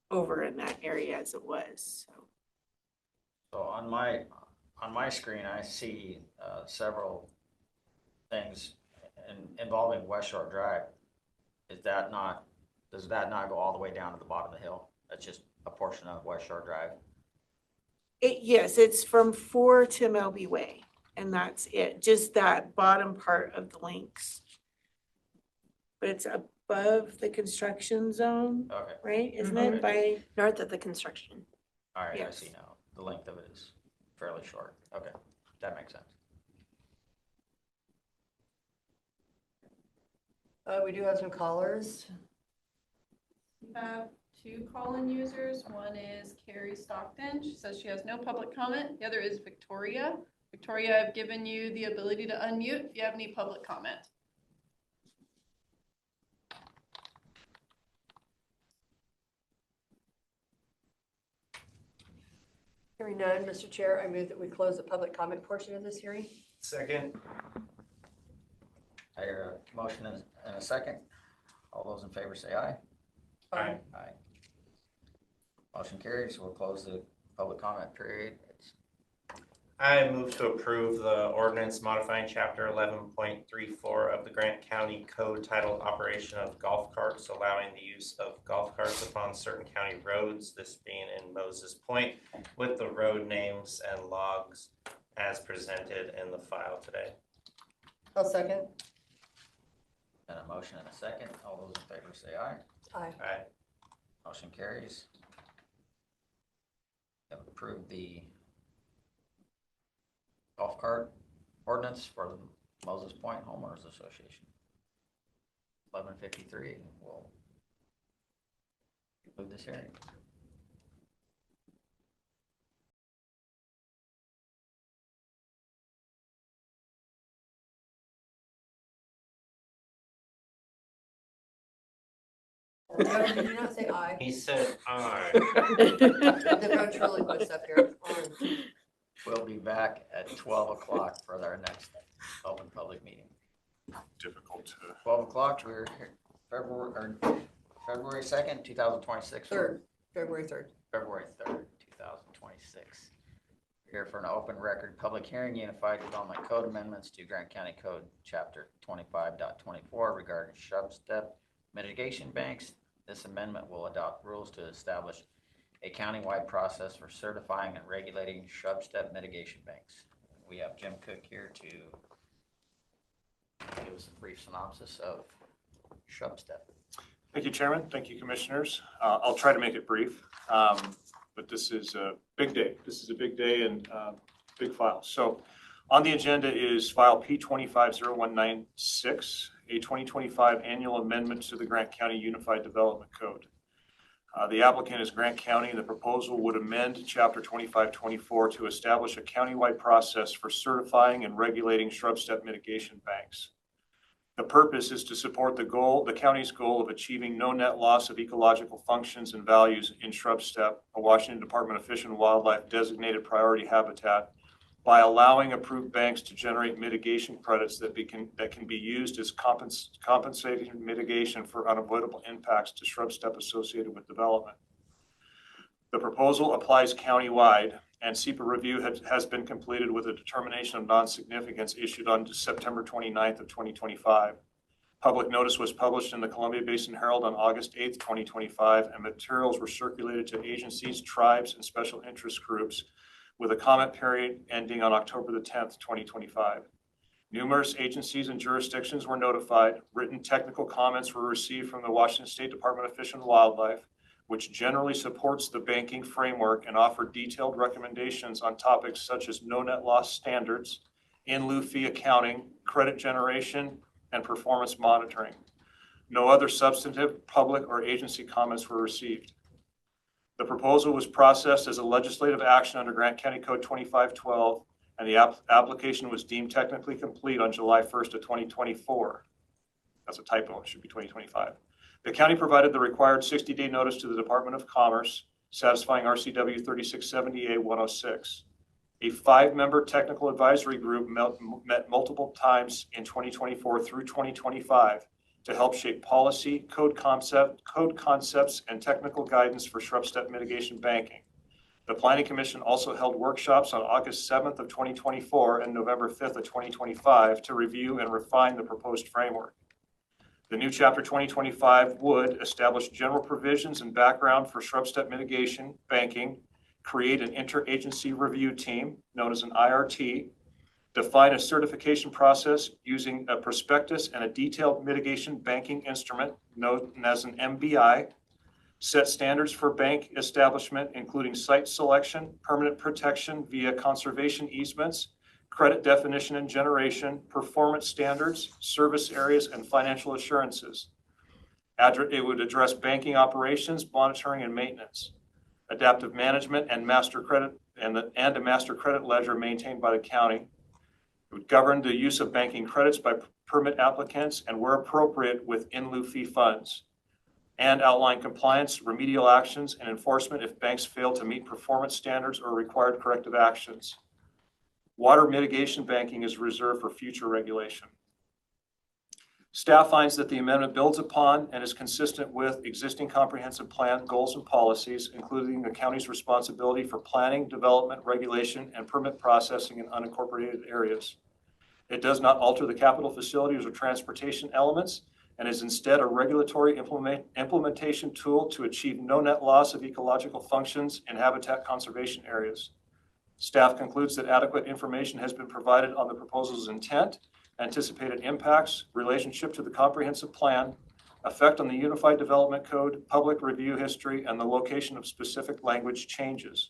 over in that area as it was, so. So on my screen, I see several things involving West Shore Drive. Does that not go all the way down to the bottom of the hill? That's just a portion of West Shore Drive. Yes, it's from 4 to Melby Way, and that's it, just that bottom part of the links. But it's above the construction zone, Okay, right? Isn't Mhm. it by, North of the construction. all right, I Yes. see now. The length of it is fairly short. Okay, that makes sense. We do have some callers. We have two call-in users. One is Carrie Stockton. She says she has no public comment. The other is Victoria. Victoria, I've given you the ability to unmute if you have any public comment. Hearing none, Mr. Chair, I move that we close the public comment portion of this hearing. Second. I hear a motion and a second. All those in favor say aye. Aye. Aye. Motion carries. We'll close the public comment period. I move to approve the ordinance modifying chapter 11.34 of the Grant County Code titled Operation of Golf Carts, allowing the use of golf carts upon certain county roads, this being in Moses Point, with the road names and logs as presented in the file today. I'll second. And a motion and a second. All those in favor say aye. Aye. Aye. Motion carries. Have approved the golf cart ordinance for the Moses Point Homeowners Association. 11:53, we'll conclude this hearing. No, did you not say aye? He said aye. The ventriloquist up here. We'll be back at 12 o'clock for our next open public meeting. Difficult to. 12 o'clock, we're here, February 2nd, 2026. February 3rd. February 3rd, 2026. We're here for an open record public hearing, Unified Development Code amendments to Grant County Code, Chapter 25.24 regarding shrub step mitigation banks. This amendment will adopt rules to establish a countywide process for certifying and regulating shrub step mitigation banks. We have Jim Cook here to give us a brief synopsis of shrub step. Thank you, Chairman. Thank you, Commissioners. I'll try to make it brief, but this is a big day. This is a big day and big file. So on the agenda is file P250196, a 2025 annual amendment to the Grant County Unified Development Code. The applicant is Grant County, and the proposal would amend Chapter 2524 to establish a countywide process for certifying and regulating shrub step mitigation banks. The purpose is to support the county's goal of achieving no net loss of ecological functions and values in shrub step, a Washington Department of Fish and Wildlife designated priority habitat, by allowing approved banks to generate mitigation credits that can be used as compensating mitigation for unavoidable impacts to shrub step associated with development. The proposal applies countywide, and SEPA review has been completed with a determination of non-significance issued on September 29th of 2025. Public notice was published in the Columbia Basin Herald on August 8th, 2025, and materials were circulated to agencies, tribes, and special interest groups with a comment period ending on October the 10th, 2025. Numerous agencies and jurisdictions were notified. Written technical comments were received from the Washington State Department of Fish and Wildlife, which generally supports the banking framework and offered detailed recommendations on topics such as no net loss standards, in lieu fee accounting, credit generation, and performance monitoring. No other substantive public or agency comments were received. The proposal was processed as a legislative action under Grant County Code 2512, and the application was deemed technically complete on July 1st of 2024. That's a typo, it should be 2025. The county provided the required 60-day notice to the Department of Commerce, satisfying RCW 3670A-106. A 5-member technical advisory group met multiple times in 2024 through 2025 to help shape policy, code concepts, and technical guidance for shrub step mitigation banking. The Planning Commission also held workshops on August 7th of 2024 and November 5th of 2025 to review and refine the proposed framework. The new Chapter 2025 would establish general provisions and background for shrub step mitigation banking, create an interagency review team known as an IRT, define a certification process using a prospectus and a detailed mitigation banking instrument known as an MBI, set standards for bank establishment, including site selection, permanent protection via conservation easements, credit definition and generation, performance standards, service areas, and financial assurances. It would address banking operations, monitoring, and maintenance, adaptive management, and master credit and a master credit ledger maintained by the county. It would govern the use of banking credits by permit applicants and, where appropriate, with in lieu fee funds, and outline compliance, remedial actions, and enforcement if banks fail to meet performance standards or required corrective actions. Water mitigation banking is reserved for future regulation. Staff finds that the amendment builds upon and is consistent with existing comprehensive plan goals and policies, including the county's responsibility for planning, development, regulation, and permit processing in unincorporated areas. It does not alter the capital facilities or transportation elements and is instead a regulatory implementation tool to achieve no net loss of ecological functions in habitat conservation areas. Staff concludes that adequate information has been provided on the proposal's intent, anticipated impacts, relationship to the comprehensive plan, effect on the Unified Development Code, public review history, and the location of specific language changes.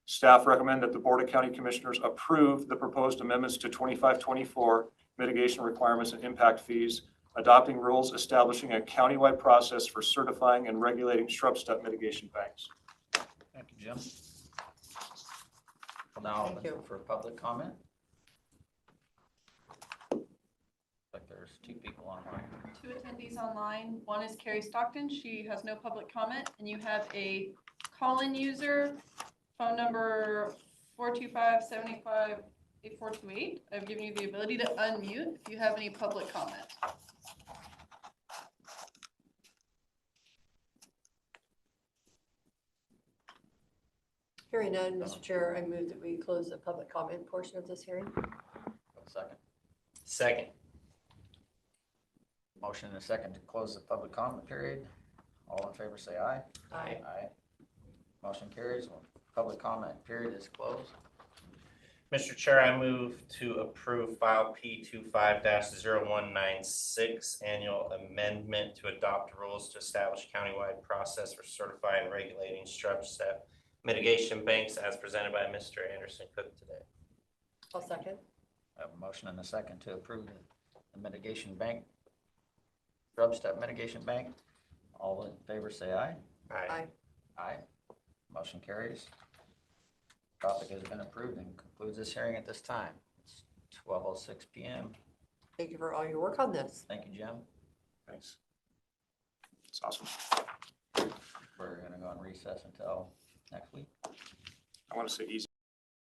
Staff recommend that the Board of County Commissioners approve the proposed amendments to 2524 mitigation requirements and impact fees, adopting rules establishing a countywide process for certifying and regulating shrub step mitigation banks. Thank you, Jim. We'll now open for public comment. Like there's 2 people online. 2 attendees online. One is Carrie Stockton. She has no public comment. And you have a call-in user, phone number 425-75-8428. I've given you the ability to unmute if you have any public comment. Hearing none, Mr. Chair, I move that we close the public comment portion of this hearing. Second. Second. Motion and a second to close the public comment period. All in favor say aye. Aye. Aye. Motion carries. Public comment period is closed. Mr. Chair, I move to approve file P25-0196, annual amendment to adopt rules to establish countywide process for certifying and regulating shrub step mitigation banks as presented by Mr. Anderson Cook today. I'll second. I have a motion and a second to approve the mitigation bank, shrub step mitigation bank. All in favor say aye. Aye. Aye. Motion carries. Topic has been approved and concludes this hearing at this time. It's 12:06 PM. Thank you for all your work on this. Thank you, Jim. Thanks. It's awesome. We're gonna go on recess until next week. I want to say easy.